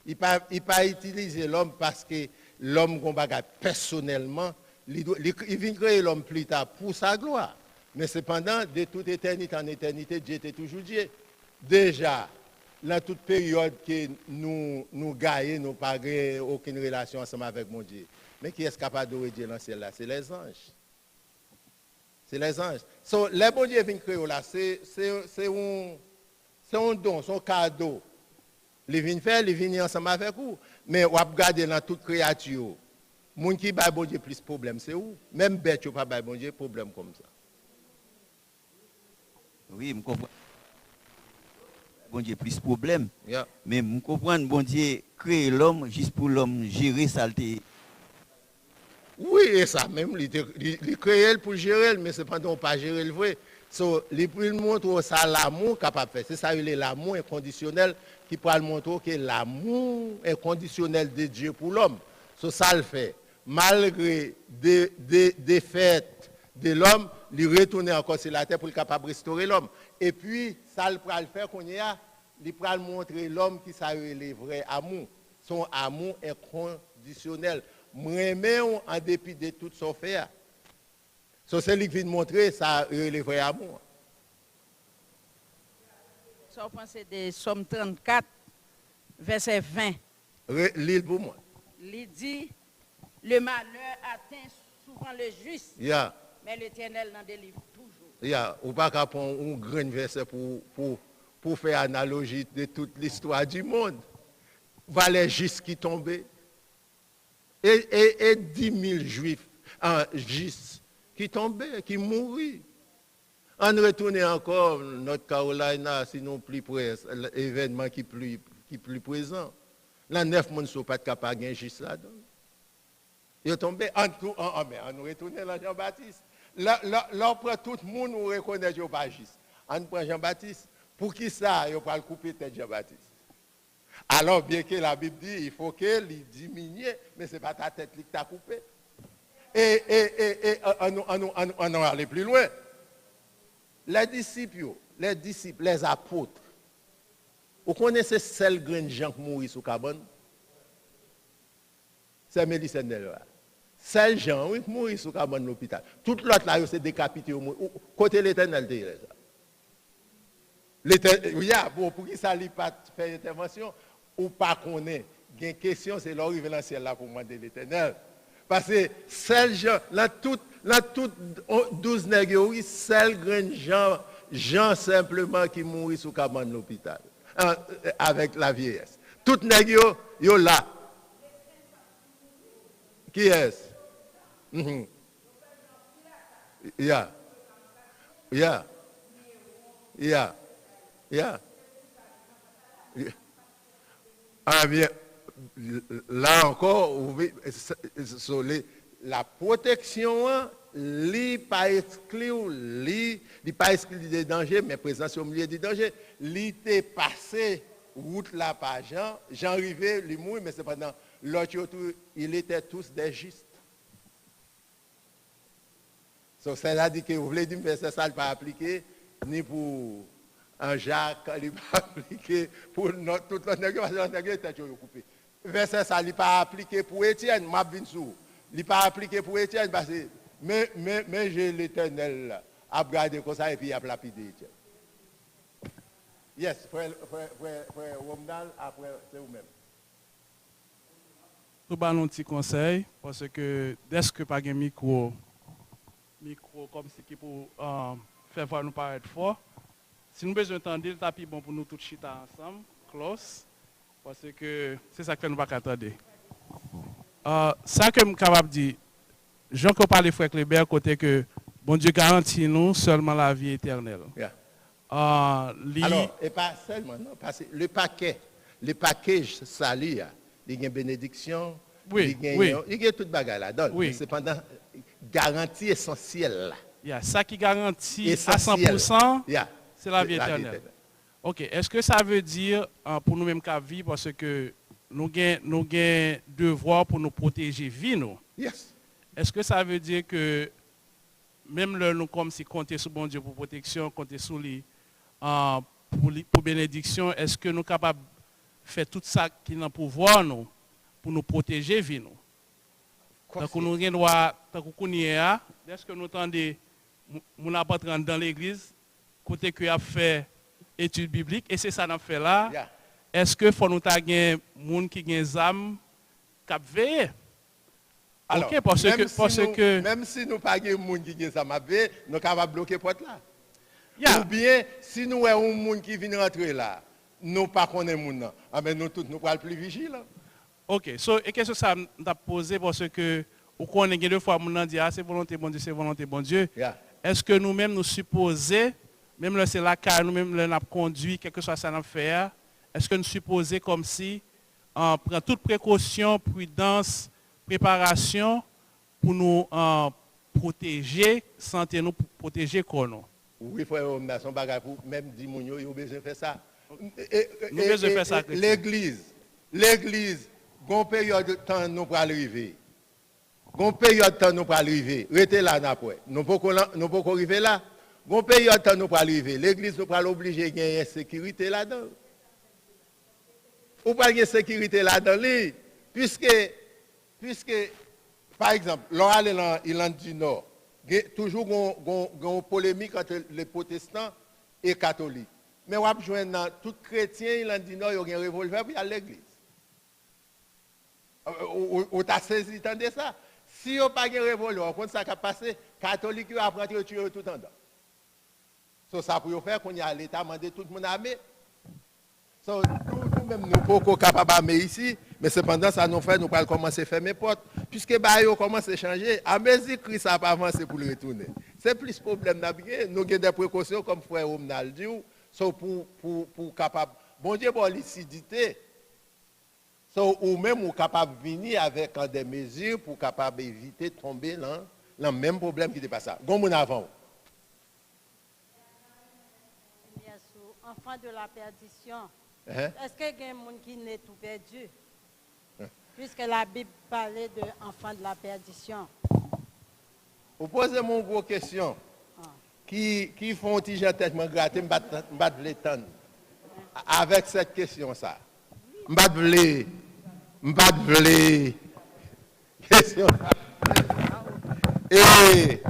Il ne pas utiliser l'homme parce que l'homme combat personnellement. Il vient créer l'homme plus tard pour sa gloire. Mais cependant, de toute éternité en éternité, Dieu était toujours Dieu. Déjà, dans toute période que nous gagnons, nous n'avons pas aucune relation ensemble avec mon Dieu. Mais qui est capable d'adorer Dieu dans le ciel là? C'est les anges. C'est les anges. So, les bon Dieu vient créer là, c'est un don, c'est un cadeau. Il vient faire, il vient ensemble avec vous. Mais on regarde dans toute créature. Les gens qui ont bon Dieu plus de problèmes, c'est où? Même bête, tu n'as pas bon Dieu problème comme ça. Oui, je comprends. Bon Dieu plus de problèmes. Yeah. Mais je comprends, bon Dieu créer l'homme juste pour l'homme gérer saleté. Oui, et ça même, il crée pour gérer, mais cependant, on ne peut pas gérer le vrai. So, il montre ça l'amour capable de faire. C'est ça, l'amour inconditionnel qui peut montrer que l'amour inconditionnel de Dieu pour l'homme. So, ça le fait. Malgré des fêtes de l'homme, il retourne encore sur la terre pour être capable de restaurer l'homme. Et puis, ça le faire qu'on y a, il peut montrer l'homme qui ça le vrai amour. Son amour inconditionnel. Moi, en dépit de tout son fait. So, c'est lui qui vient montrer ça le vrai amour. Si on pense de Somme 34, verset 20. L'île pour moi. Il dit, le malheur atteint souvent le juste, Yeah. mais l'Éternel n'en délivre toujours. Yeah. Ou pas qu'à prendre un grand verset pour faire analogie de toute l'histoire du monde. Valait juste qui tombaient. Et 10 000 juifs, juste qui tombaient, qui mouraient. On retourne encore North Carolina, sinon plus près, l'événement qui plus présent. Là, 9 personnes ne sont pas capables de gagner juste là-dedans. Ils sont tombés. On retourne là Jean-Baptiste. Là, on prend tout le monde, on reconnaît Jean-Baptiste. On prend Jean-Baptiste. Pour qui ça, on va le couper tête Jean-Baptiste? Alors, bien que la Bible dit, il faut qu'il diminue, mais ce n'est pas ta tête qui t'a coupé. Et on va aller plus loin. Les disciples, les apôtres, vous connaissez celles grandes gens qui mourent sous cabane? C'est Mélissa Nelwa. Celles gens qui mourent sous cabane de l'hôpital. Tout l'autre là, c'est décapité. Côté l'Éternel, oui, bon, pour qui ça ne pas faire intervention, ou pas qu'on ait une question, c'est leur arriver dans le ciel là pour demander l'Éternel. Parce que celles gens, là, toutes 12 nègres, oui, celles grandes gens simplement qui mourent sous cabane de l'hôpital, avec la vieillesse. Toutes nègres, yo là. Qui est-ce? Yeah. Ah bien, là encore, la protection, n'est pas exclure des dangers, mais présence au milieu des dangers. Li était passé route là par Jean arrivait, il mourit, mais cependant, l'autre, ils étaient tous des justes. So, c'est-à-dire que vous voulez dire que ça ne pas appliqué ni pour un Jacques, il n'est pas appliqué pour toute notre négociation, parce que notre négociation est coupée. Verset ça, il n'est pas appliqué pour Étienne, il n'est pas appliqué pour Étienne, parce que mais j'ai l'Éternel à regarder comme ça et puis à lapider Étienne. Yes, frère Romdal, après c'est vous-même. Nous avons un petit conseil, parce que dès que pas de micro comme si qui pour faire voir nous paraître fort. Si nous avons besoin d'entendre, le tapis bon pour nous tous chita ensemble, close, parce que c'est ça que nous ne pouvons pas attendre. Ça que je suis capable de dire, Jean qui parle frère Clébert, côté que bon Dieu garantit nous seulement la vie éternelle. Yeah. Alors, et pas seulement, non, parce que le package sali, il y a une bénédiction, oui, il y a toute bagarre là-dedans. Oui. Cependant, garantie essentielle là. Ça qui garantit Essentiel. à 100%, Yeah. c'est la vie éternelle. Ok, est-ce que ça veut dire, pour nous-mêmes qu'à vivre, parce que nous avons devoir pour nous protéger vie, nous? Yes. Est-ce que ça veut dire que même là, nous, comme si compter sur bon Dieu pour protection, compter sur lui pour bénédiction, est-ce que nous sommes capables de faire tout ça qui est dans le pouvoir, nous, pour nous protéger vie, nous? Tant que nous avons droit, tant que nous est-ce que nous entendons, nous n'avons dans l'église, côté que a fait études bibliques, et c'est ça qu'on fait là. Yeah. Est-ce que faut nous avoir des gens qui ont des âmes qui veillent? Alors, Ok, parce que même si nous pas de monde qui vient ça m'appelle, nous sommes capables de bloquer porte là. Yeah. Ou bien si nous avons un monde qui vient rentrer là, nous pas connaît monde là, mais nous tous nous pas plus vigilants. OK, so et qu'est-ce que ça m'a posé parce que ou qu'on est deux fois mon dit c'est volonté bon Dieu, c'est volonté bon Dieu. Yeah. Est-ce que nous-mêmes nous supposons même là c'est la car nous-mêmes là n'a conduit quelque chose ça n'a fait, est-ce que nous supposons comme si on prend toute précaution, prudence, préparation pour nous protéger, santé nous protéger quoi nous? Oui, frère, on a son bagage pour même dire mon yo besoin faire ça. Nous besoin faire ça. L'église, gon période de temps nous pour arriver. Gon période de temps nous pour arriver. Restez là après. Nous pas arriver là. Gon période de temps nous pour arriver. L'église nous pas obligé de gagner sécurité là-dedans. Ou pas gagner sécurité là-dedans puisque par exemple, l'on allait dans l'Irlande du Nord, il y a toujours une polémique entre les protestants et les catholiques. Mais on a besoin de tout chrétien l'Irlande du Nord, il y a un revolver pour aller à l'église. On t'a saisi tant de ça. Si on n'a pas de revolver, on ça qui passé, les catholiques ont appris à tuer tout en dedans. So, ça pour faire qu'on y a l'État demandé tout le monde armé. So, nous-mêmes, nous ne sommes pas capables d'armer ici, mais cependant, ça nous fait, nous allons commencer à fermer les portes, puisque bah, commence à changer. À mesure que Christ n'a pas avancé pour le retourner. C'est plus problème d'habiller. Nous avons des précautions, comme frère Omnal dit, so, pour capable. Bon Dieu, bon lucidité. So, ou même, ou capable de venir avec des mesures pour capable éviter de tomber dans le même problème qui dépasse ça. Gon moun avant. Enfant de la perdition. Est-ce qu'il y a des gens qui n'est tout perdu? Puisque la Bible parlait d'enfants de la perdition. Vous posez mon gros question. Qui font un petit tellement gratté, m'bat les tonnes. Avec cette question ça. M'bat les question. Et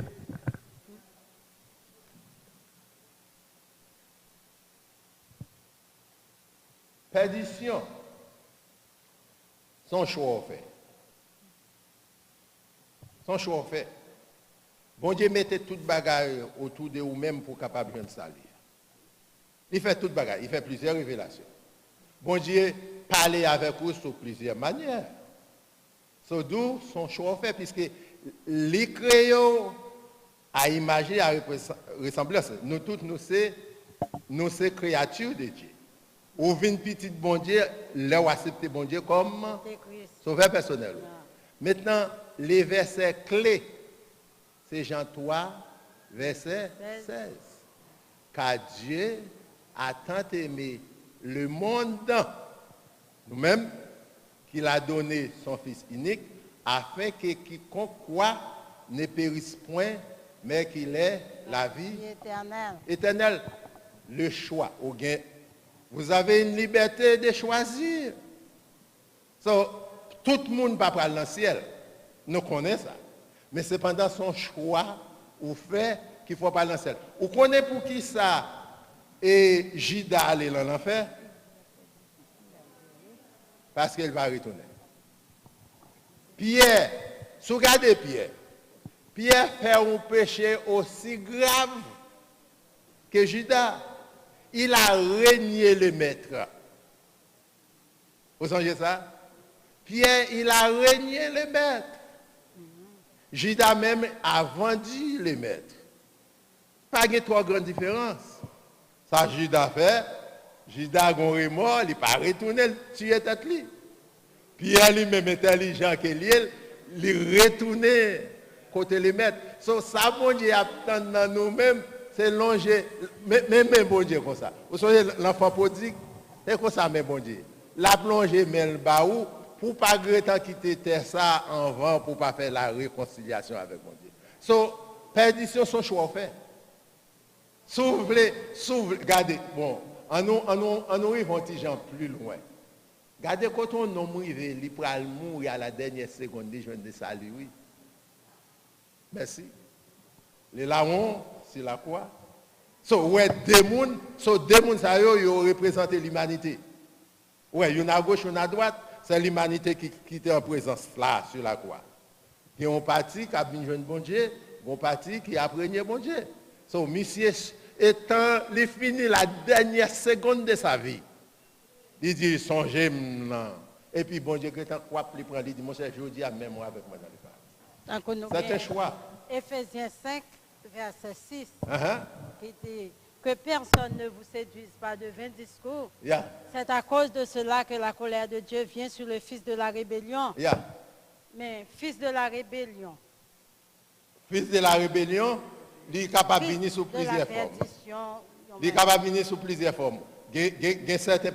perdition, son choix fait. Son choix fait. Bon Dieu mettez toute bagarre autour de vous-même pour capable de salir. Il fait toute bagarre, il fait plusieurs révélations. Bon Dieu parle avec vous sur plusieurs manières. C'est d'où son choix fait, puisque les créaux à imaginer, à ressemblance, nous tous, nous sommes créatures de Dieu. Ou vient petit bon Dieu, là où accepter bon Dieu comme sauveur personnel. Maintenant, les versets clés, c'est Jean 3, verset 16. Car Dieu a tant aimé le monde, nous-mêmes, qu'il a donné son Fils unique, afin que quiconque croit ne périsse point, mais qu'il ait la vie éternelle. Le choix au gain. Vous avez une liberté de choisir. So, tout le monde ne va pas dans le ciel. Nous connaissons ça. Mais cependant, son choix ou fait qu'il ne faut pas dans le ciel. Vous connaissez pour qui ça et Judas aller dans l'enfer? Parce qu'elle va retourner. Pierre, si vous regardez Pierre, Pierre fait un péché aussi grave que Judas. Il a régné le maître. Vous songez ça? Pierre, il a régné le maître. Judas même a vendu le maître. Pas de trois grandes différences. Ça, Judas fait. Judas a un remords, il n'a pas retourné, tuer tête lui. Pierre lui-même intelligent que lui, il retourné côté le maître. So, ça, bon Dieu, attend dans nous-mêmes, c'est longer, mais bon Dieu comme ça. Vous savez, l'enfant prodigue, c'est comme ça, mais bon Dieu. La plongée, mais le baou, pour pas regretter quitter terre ça en vent, pour pas faire la réconciliation avec mon Dieu. So, perdition, son choix fait. S'ouvre, regardez, bon, en nous arrivons petit gens plus loin. Regardez quand on nous arrive, il peut mourir à la dernière seconde, je viens de saluer, oui. Merci. Les larrons, c'est la quoi? So, ouais, démons, ça y représente l'humanité. Ouais, il y en a à gauche, il y en a à droite, c'est l'humanité qui était en présence là, sur la croix. Il y a un parti qui a bien joué bon Dieu, un parti qui a prégné bon Dieu. So, monsieur, étant, il finit la dernière seconde de sa vie. Il dit, songez maintenant. Et puis, bon Dieu, quand il prend, il dit, mon cher, je dis à même moi avec moi dans le pas. C'est un choix. Éphésiens 5, verset 6, qui dit que personne ne vous séduise par de vains discours. Yeah. C'est à cause de cela que la colère de Dieu vient sur le fils de la rébellion. Yeah. Mais fils de la rébellion. Fils de la rébellion, il est capable de venir sous plusieurs formes. Il est capable de venir sous plusieurs formes. Il y a certains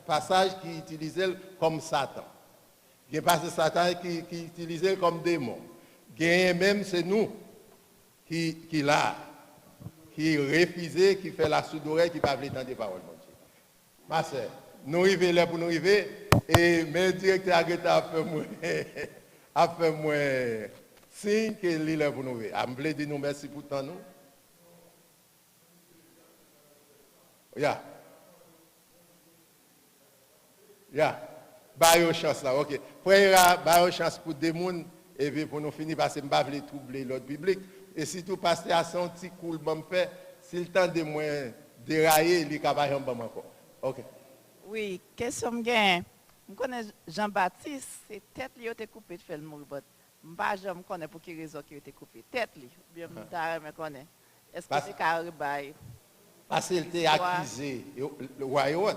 passages qui utilisent comme Satan. Il y a passages Satan qui utilisent comme démon. Il y a même, c'est nous qui l'a, qui refusé, qui fait la sourde-oreille, qui ne parle pas des paroles de Dieu. Ma soeur, nous arrivons là pour nous arriver, et le directeur a fait moi signe qu'il est là pour nous arriver. Je voulais dire nous merci pour tant nous. Yeah. Bah, une chance là, ok. Frère, bah, une chance pour des gens, et puis pour nous finir, parce que je ne veux pas troubler l'ordre public. Et si tout passe à son petit cool, bon, fait, si le temps de moins dérailler, il est capable de faire encore. Ok. Oui, question que je connais Jean-Baptiste, c'est tête lui a été coupée de faire le mourir. Je ne connais pas pour quelle raison il a été coupé. Tête lui, bien je connais. Est-ce que c'est carré? Parce qu'il était accusé. Le royaume.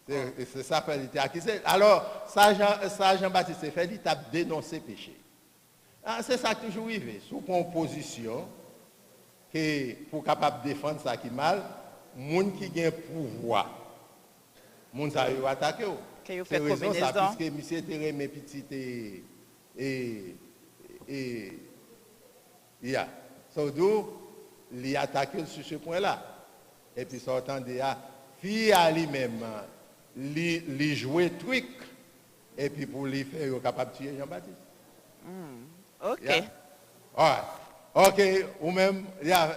C'est ça qu'il était accusé. Alors, ça Jean-Baptiste fait, il a dénoncé le péché. C'est ça qui toujours arrivé. Sous composition, que pour capable de défendre ça qui est mal, les gens qui ont pouvoir, les gens qui ont attaqué. C'est raison ça, puisque monsieur était remis petit et yeah. So, d'où il a attaqué sur ce point-là. Et puis, sortant de là, fille à lui-même, il jouait truc, et puis pour lui faire, il est capable de tuer Jean-Baptiste. Ok. Yeah. All right. Ok, ou même, yeah.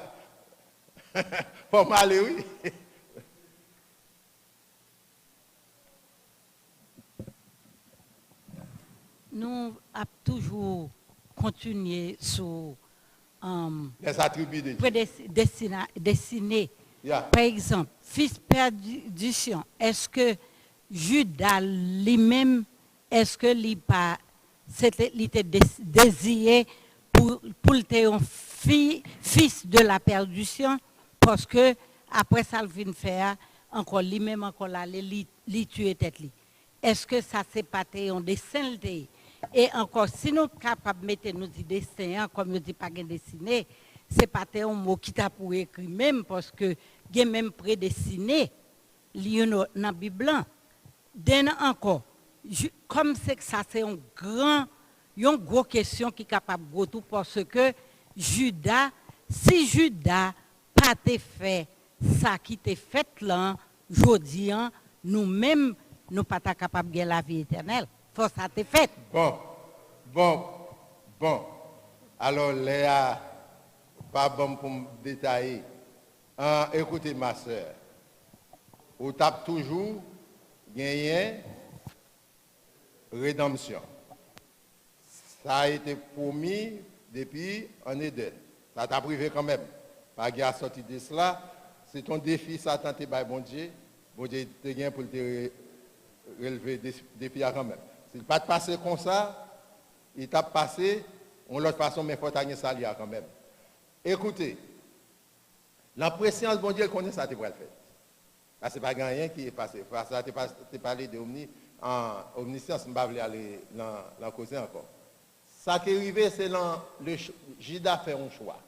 Pour m'aller, oui. Nous avons toujours continué sur les attributs de Dieu. Dessiner. Yeah. Par exemple, fils perdition, est-ce que Judas lui-même, est-ce que il était désiré pour être un fils de la perdition, parce que après ça, il vient faire encore lui-même, encore là, il tuer tête lui. Est-ce que ça c'est pas un dessin? Et encore, si nous sommes capables de mettre nos dessins, comme je dis pas dessiner, c'est pas un mot qui t'a pour écrire même, parce que il y a même prédestiné dans la Bible. D'un encore, comme c'est que ça c'est une grosse question qui est capable de tout, parce que Judas, si Judas pas fait ça qui t'est fait là, aujourd'hui, nous-mêmes, nous pas capables de la vie éternelle. Faut ça t'est fait. Bon. Alors, Léa, pas bon pour me détailler. Écoutez, ma soeur, vous tapez toujours gagné rédemption. Ça a été promis depuis en Éden. Ça t'a privé quand même. Pas de sorti de cela. C'est ton défi, ça t'a tenté par bon Dieu. Bon Dieu te gagne pour te relever défi quand même. S'il n'a pas passé comme ça, il t'a passé, on l'autre façon, mais il faut gagner ça quand même. Écoutez, la préscience, bon Dieu, connaît ça, tu vas le faire. Parce que ce n'est pas rien qui est passé. Ça, tu parlé de omniscience, je ne vais pas aller dans la cause encore. Ça qui est arrivé, c'est le Judas fait un choix.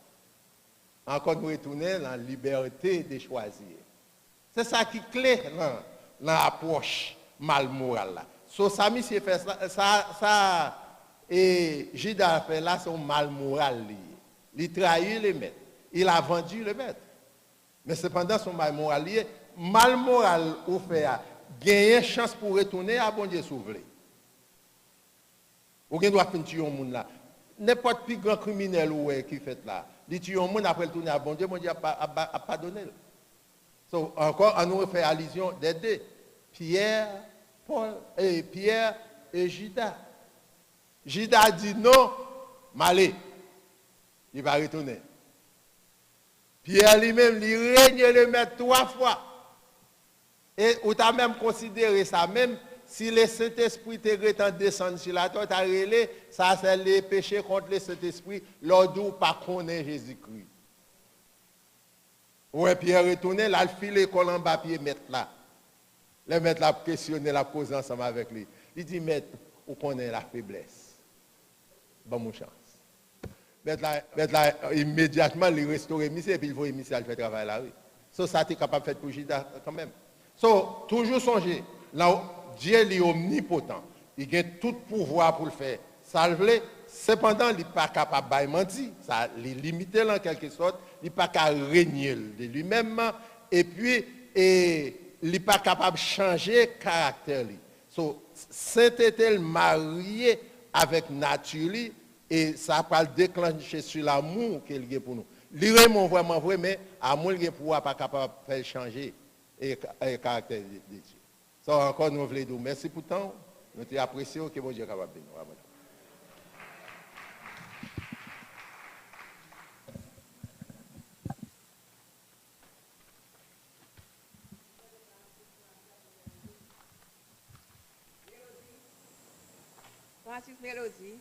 encore nous retourner dans la liberté de choisir. C'est ça qui est clé dans l'approche mal morale là. So, ça, monsieur fait ça et Judas fait là, son mal moral lié. Il trahit le maître. Il a vendu le maître. Mais cependant, son mal moral lié, mal moral ou fait gagner chance pour retourner à bon Dieu s'ouvrir. Ou bien doit finir tuer un monde là. N'importe plus grand criminel qui fait là, il tue un monde après le tourner à bon Dieu a pas donné. So, encore, on nous fait allusion des deux. Pierre et Judas. Judas dit non, malé. Il va retourner. Pierre lui-même, il règne le maître 3 fois. Et on t'a même considéré ça, même si le Saint-Esprit te descend sur la terre, ça c'est le péché contre le Saint-Esprit, l'ordre pas connaître Jésus-Christ. Ouais, Pierre retourné, là, il file l'école en bas, pied maître là. Le maître l'a questionné, l'a posé ensemble avec lui. Il dit, maître, où connaît la faiblesse? Bon, mon chance. Maître là, immédiatement, il restaure l'émission et puis il faut l'émission, il fait travail là. Oui. Ça, tu es capable de faire pour Judas quand même. Toujours songer, là, Dieu est omnipotent. Il a tout pouvoir pour le faire. Salver, cependant, il n'est pas capable de mentir. Ça, il est limité en quelque sorte. Il n'est pas capable de régner de lui-même. Et puis, il n'est pas capable de changer le caractère. Saint-Étel marié avec nature. Et ça va le déclencher sur l'amour qu'il a pour nous. L'irrément vraiment vrai, mais l'amour il n'est pas capable de faire changer le caractère de Dieu. Ça encore nous voulons dire merci pour le temps. Nous t'apprécions apprécié que bon Dieu est capable de nous. Francis Mélodie.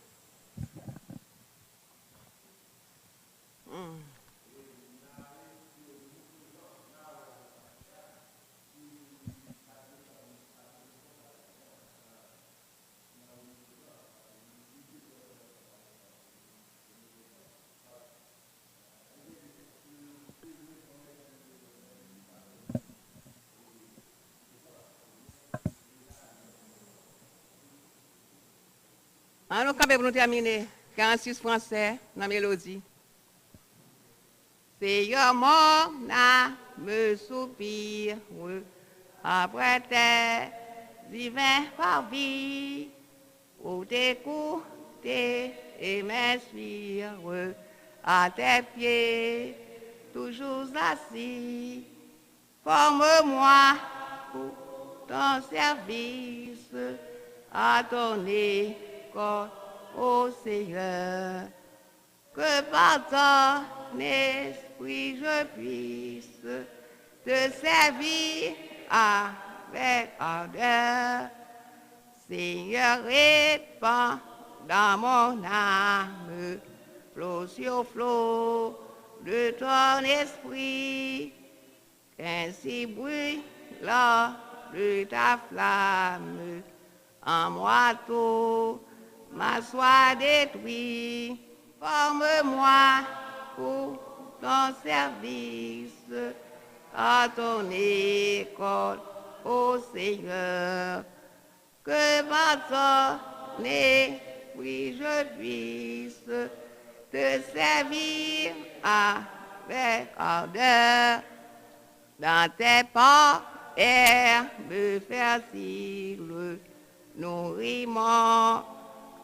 Nous quand nous terminer 46 français dans la mélodie. Seigneur mon âme me soupire après tes divins parvis, pour t'écouter et m'inspire à tes pieds, toujours assis. Forme-moi pour ton service, à ton école, ô Seigneur, que par ton esprit je puisse te servir avec ardeur. Seigneur, répand dans mon âme, flot sur flot de ton esprit, qu'ainsi brûle de ta flamme, en moi tout ma soie détruit. Forme-moi pour ton service, à ton école, ô Seigneur, que par ton esprit je puisse te servir avec ardeur. Dans tes pas, herbes fertiles, nourriment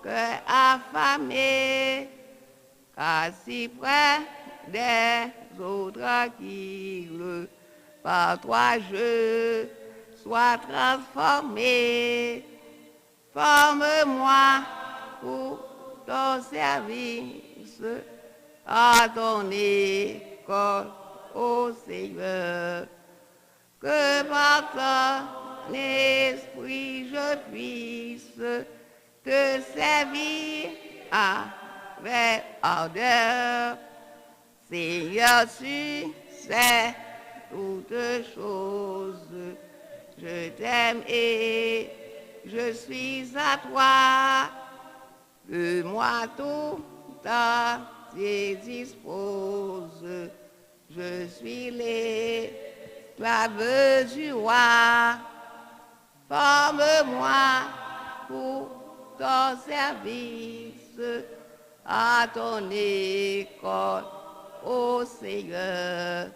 que affamé, car si près des eaux tranquilles, par toi je sois transformé. Forme-moi pour ton service, à ton école, ô Seigneur, que par ton esprit je puisse te servir avec ardeur. Seigneur, tu sais toutes choses, je t'aime et je suis à toi. Que moi tout entier dispose Je suis l'esclave du roi. Forme-moi pour ton service à ton école, ô Seigneur.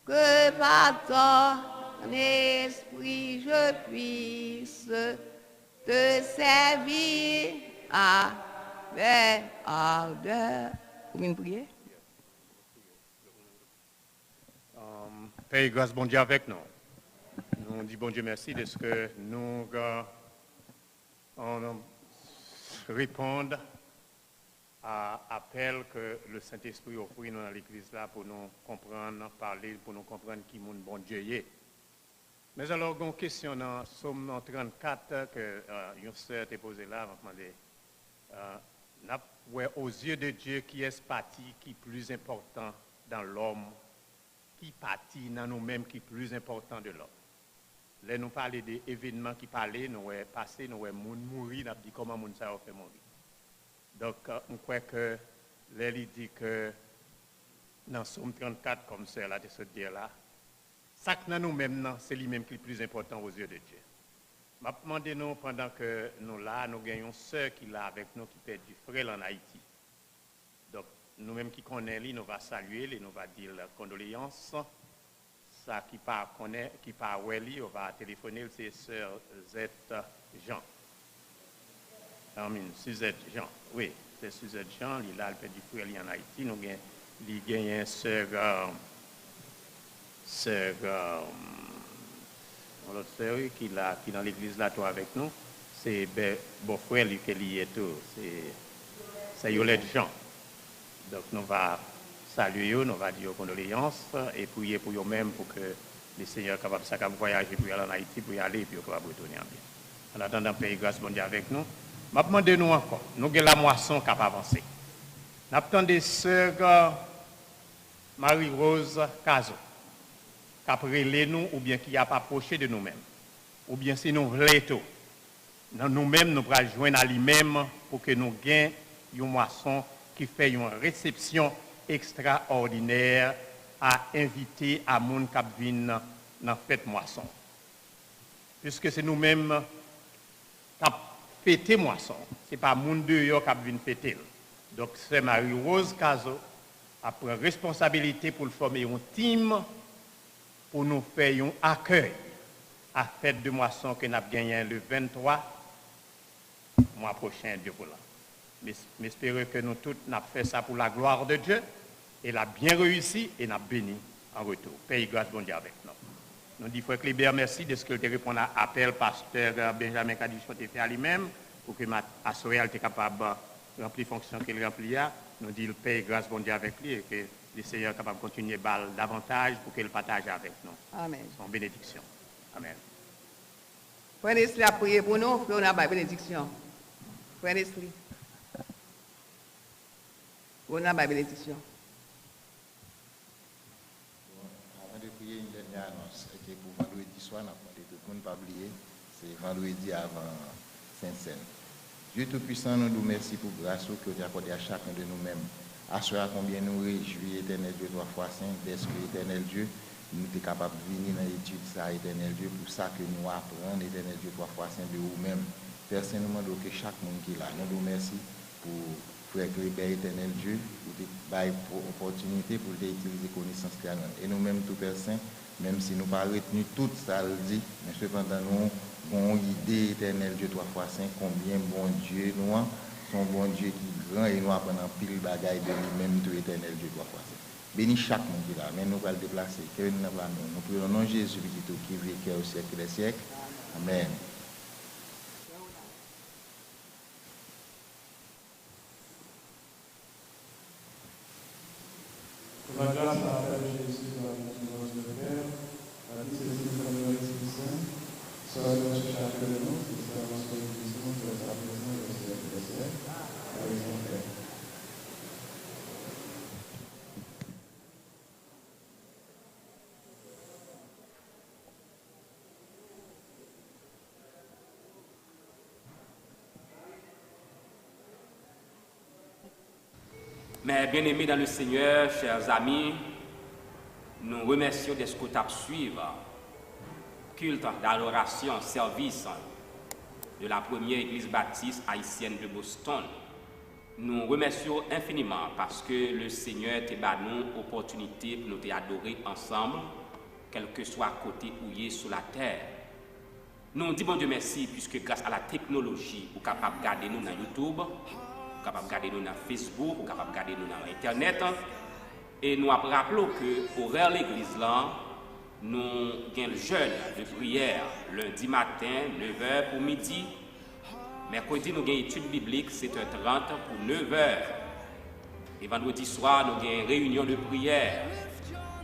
Que par ton esprit je puisse te servir avec ardeur. Vous voulez prier? Père, grâce bon Dieu avec nous. Nous disons bon Dieu merci de ce que nous répondons à l'appel que le Saint-Esprit offre nous dans l'église là pour nous comprendre, parler, pour nous comprendre qui mon bon Dieu est. Mais alors, une question dans Somme 34 que une sœur t'a posée là, on m'a demandé, aux yeux de Dieu, qui est parti qui est plus important dans l'homme, qui parti dans nous-mêmes qui est plus important de l'homme. Là, nous parlons des événements qui parlaient, nous avons passé, nous avons mourir, nous avons dit comment nous avons fait mourir. Donc, on croit que là, il dit que dans Somme 34, comme ça, là, de ce dire là, ça que nous-mêmes, c'est lui-même qui est le plus important aux yeux de Dieu. Je vais demander nous, pendant que nous là, nous gagnons une sœur qui est là avec nous, qui perd du frère en Haïti. Donc, nous-mêmes qui connaissons, nous va saluer, nous va dire condoléances. Ça qui part connaît, qui part Welly, on va téléphoner, c'est sœur Zette Jean. Suzette Jean, oui, c'est Suzette Jean, il a le père du frère en Haïti, nous gagnons sœur l'autre sœur qui est dans l'église là, toi avec nous, c'est beau frère lui qui est lié tout, c'est Yolette Jean. Donc nous va saluer eux, nous va dire condoléances et prier pour eux-mêmes pour que les seigneurs soient capables de voyager pour aller en Haïti, pour y aller et puis capables de retourner en bien. En attendant, Père, grâce mon Dieu avec nous. Je demande nous encore, nous avons la moisson qui a avancé. Nous attendons des sœurs Marie-Rose Caso, qui a prélé nous ou bien qui a approché de nous-mêmes. Ou bien si nous voulons tout. Nous-mêmes, nous pourrons joindre à lui-même pour que nous gagnions une moisson qui fait une réception extraordinaire à inviter à moun qui viennent dans fête moisson. Puisque c'est nous-mêmes qui fêter moisson, c'est pas moun dehors qui viennent fêter. Donc c'est Marie-Rose Caso a pris responsabilité pour former un team pour nous faire un accueil à fête de moisson que nous avons gagné le 23 mois prochain Dieu pour là. Mais j'espère que nous tous avons fait ça pour la gloire de Dieu. Et l'a bien réussi et n'a béni en retour. Paix grâce bon Dieu avec nous. Nous disons, frère Clébert, merci de ce que tu réponds à l'appel pasteur Benjamin Cadichon fait à lui-même pour que ma assurée soit capable de remplir la fonction qu'il remplit. Nous disons, paix grâce bon Dieu avec lui et que le Seigneur est capable de continuer davantage pour qu'il partage avec nous. Amen. Son bénédiction. Amen. Frère Nestlé a prié pour nous, frère, on a la bénédiction. Frère Nestlé. On a la bénédiction. Avant de prier, une dernière annonce. Et pour vendredi soir, nous avons demandé tout le monde pas oublier. C'est vendredi avant Sainte-Seine. Dieu Tout-Puissant, nous nous remercie pour la grâce que tu as accordée à chacun de nous-mêmes. Assurez combien nous réjouis, éternel Dieu, 3 fois saint, d'esprit, éternel Dieu. Nous sommes capables de venir dans l'étude, ça, éternel Dieu, pour ça que nous apprenons, éternel Dieu, 3 fois saint de vous-même. Personnellement, donc chaque monde qui est là, nous nous remercions pour frère Clébert, éternel Dieu, pour l'opportunité pour utiliser connaissance qu'il y a. Et nous-mêmes, tout personne, même si nous n'avons pas retenu tout ça, le dit, mais cependant, nous avons une idée, éternel Dieu, 3 fois saint, combien bon Dieu nous avons, son bon Dieu qui est grand et nous apprenons pile bagaille de lui-même, tout éternel Dieu, 3 fois saint. Bénis chaque monde qui est là, mais nous allons le déplacer. Que nous nous prions au nom de Jésus, qui vit au siècle des siècles. Amen. La grâce à la paix de Jésus dans la vie de Père, la vie de Jésus dans le Esprit Saint, soit sur chacun de nous, qui soit dans notre bénédiction, sur sa présence, au siècle des siècles. Amen. Mais bien-aimés dans le Seigneur, chers amis, Nous remercions de ce que tu as suivi, culte d'adoration, service de la première église baptiste haïtienne de Boston. Nous remercions infiniment parce que le Seigneur t'a donné nous opportunité pour nous adorer ensemble, quel que soit côté où il est sur la terre. Nous disons bon Dieu merci puisque grâce à la technologie, vous êtes capable de regarder nous dans YouTube, vous êtes capable de regarder nous dans Facebook, vous êtes capable de regarder nous dans Internet. Et nous rappelons qu'au horaire l'église là, nous avons le jeûne de prière lundi matin, 9h pour midi. Mercredi, nous avons une étude biblique, 7h30 pour 9h. Et vendredi soir, nous avons une réunion de prière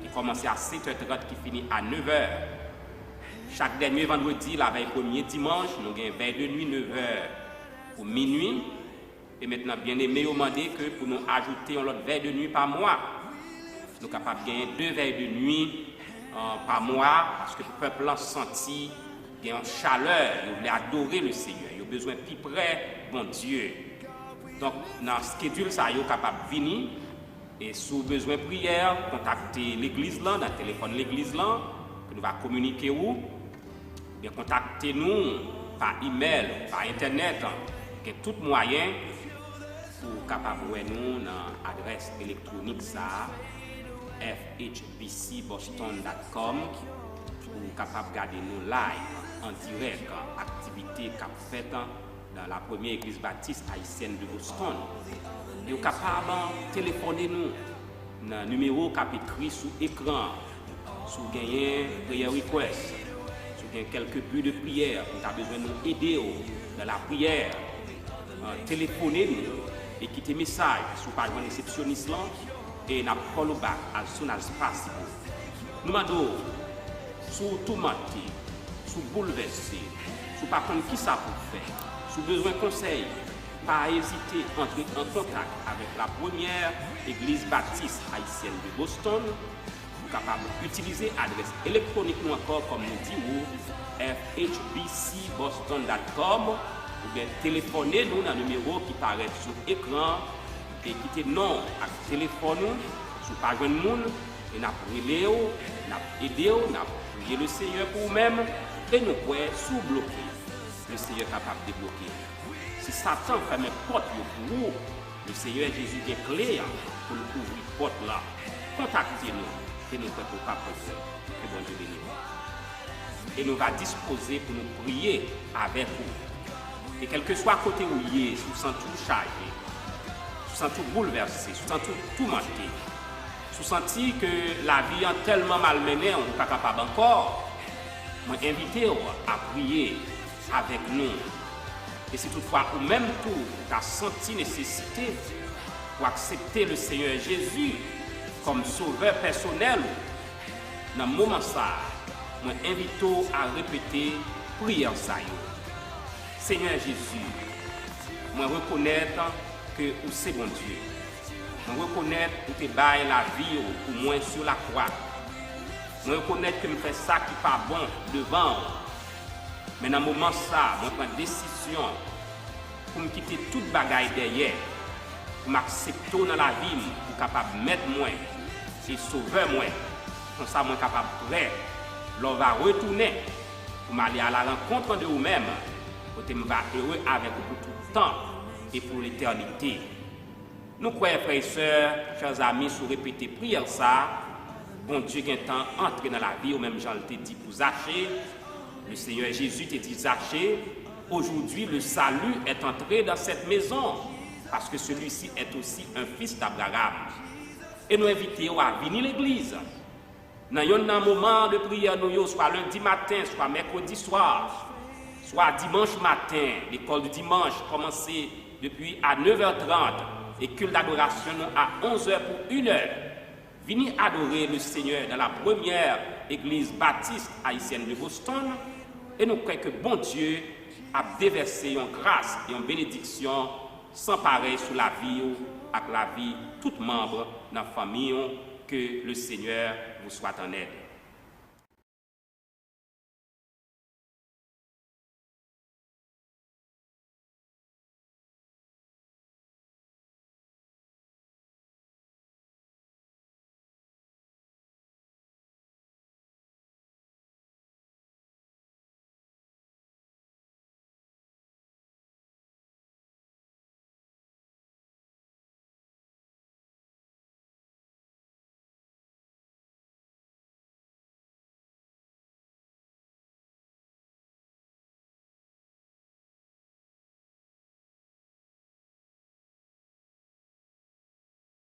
qui commence à 7h30 qui finit à 9h. Chaque dernier vendredi, la veille premier dimanche, nous avons une veille de nuit 9h pour minuit. Et maintenant, bien aimé, vous demandez que pour nous ajouter une autre veille de nuit par mois, nous sommes capables de gagner 2 veilles de nuit par mois parce que le peuple a senti qu'il y a une chaleur, il voulait adorer le Seigneur, il a besoin de plus près, bon Dieu. Donc, dans ce schedule, ça, il est capable de venir et si vous avez besoin de prière, contactez l'église là, dans le téléphone de l'église là, que nous allons communiquer où. Bien, contactez-nous par email, par internet, qui est tout moyen pour capable de nous dans l'adresse électronique ça. fhbcboston.com pour capable garder nous live en direct activité qu'a faite dans la première église baptiste haïtienne de Boston. Et vous capable téléphoner nous dans le numéro qu'a écrit sous écran si vous avez prière request, si vous avez quelques buts de prière, vous avez besoin de nous aider dans la prière, téléphonez-nous et quittez message sur page réceptionniste et n'a call back as soon as possible. Nous demandons sous tout mentir, sous bouleversé, sous pas prendre qui ça pour faire, sous besoin de conseil, pas hésiter à entrer en contact avec la première église baptiste haïtienne de Boston. Vous capable d'utiliser l'adresse électronique nous encore comme nous dit fhbcboston.com ou bien téléphoner nous dans le numéro qui paraît sur l'écran. Et quitter non à téléphone sur pas de monde et n'a prié n'a aidé n'a prié le Seigneur pour nous-mêmes et nous pouvons sous-bloquer le Seigneur capable de débloquer. Si Satan ferme une porte pour vous, le Seigneur Jésus est clé pour nous ouvrir la porte là. Contactez-nous et nous pouvons pas prier. Que bon Dieu bénisse. Et nous va disposer pour nous prier avec vous. Et quel que soit côté où il est, vous sentez tout chargé. Sous tout bouleversé, sous tout manqué, sous senti que la vie est tellement malmenée, on n'est pas capable encore. Moi, invitez à prier avec nous. Et si toutefois, ou même tout, tu as senti nécessité pour accepter le Seigneur Jésus comme sauveur personnel, dans ce moment ça, moi, invite à répéter prière ça. Seigneur Jésus, moi, reconnaître que c'est bon Dieu. Je reconnais que tu bailles la vie au moins sur la croix. Je reconnais que je fais ça qui n'est pas bon devant. Mais dans ce moment ça, je prends une décision pour me quitter toute bagaille derrière, pour m'accepter dans la vie, pour capable de mettre moi et sauver moi. Comme ça, je suis capable de prêt. L'on va retourner pour m'aller à la rencontre de vous-même, pour que je sois heureux avec vous pour tout le temps et pour l'éternité. Nous croyons, frères et sœurs, chers amis, sous répéter prière ça, bon Dieu qui est entré dans la vie, ou même Jean le dit pour Zachée, le Seigneur Jésus t'a dit Zachée, aujourd'hui le salut est entré dans cette maison, parce que celui-ci est aussi un fils d'Abraham. Et nous invitons à venir à l'église. Dans un moment de prière, nous, soit lundi matin, soit mercredi soir, soit dimanche matin, l'école du dimanche commence depuis à 9h30 et culte d'adoration à 11h pour 1h. Venez adorer le Seigneur dans la première église baptiste haïtienne de Boston et nous croyons que bon Dieu a déversé une grâce et une bénédiction sans pareil sur la vie avec la vie tout membre dans la famille, que le Seigneur vous soit en aide.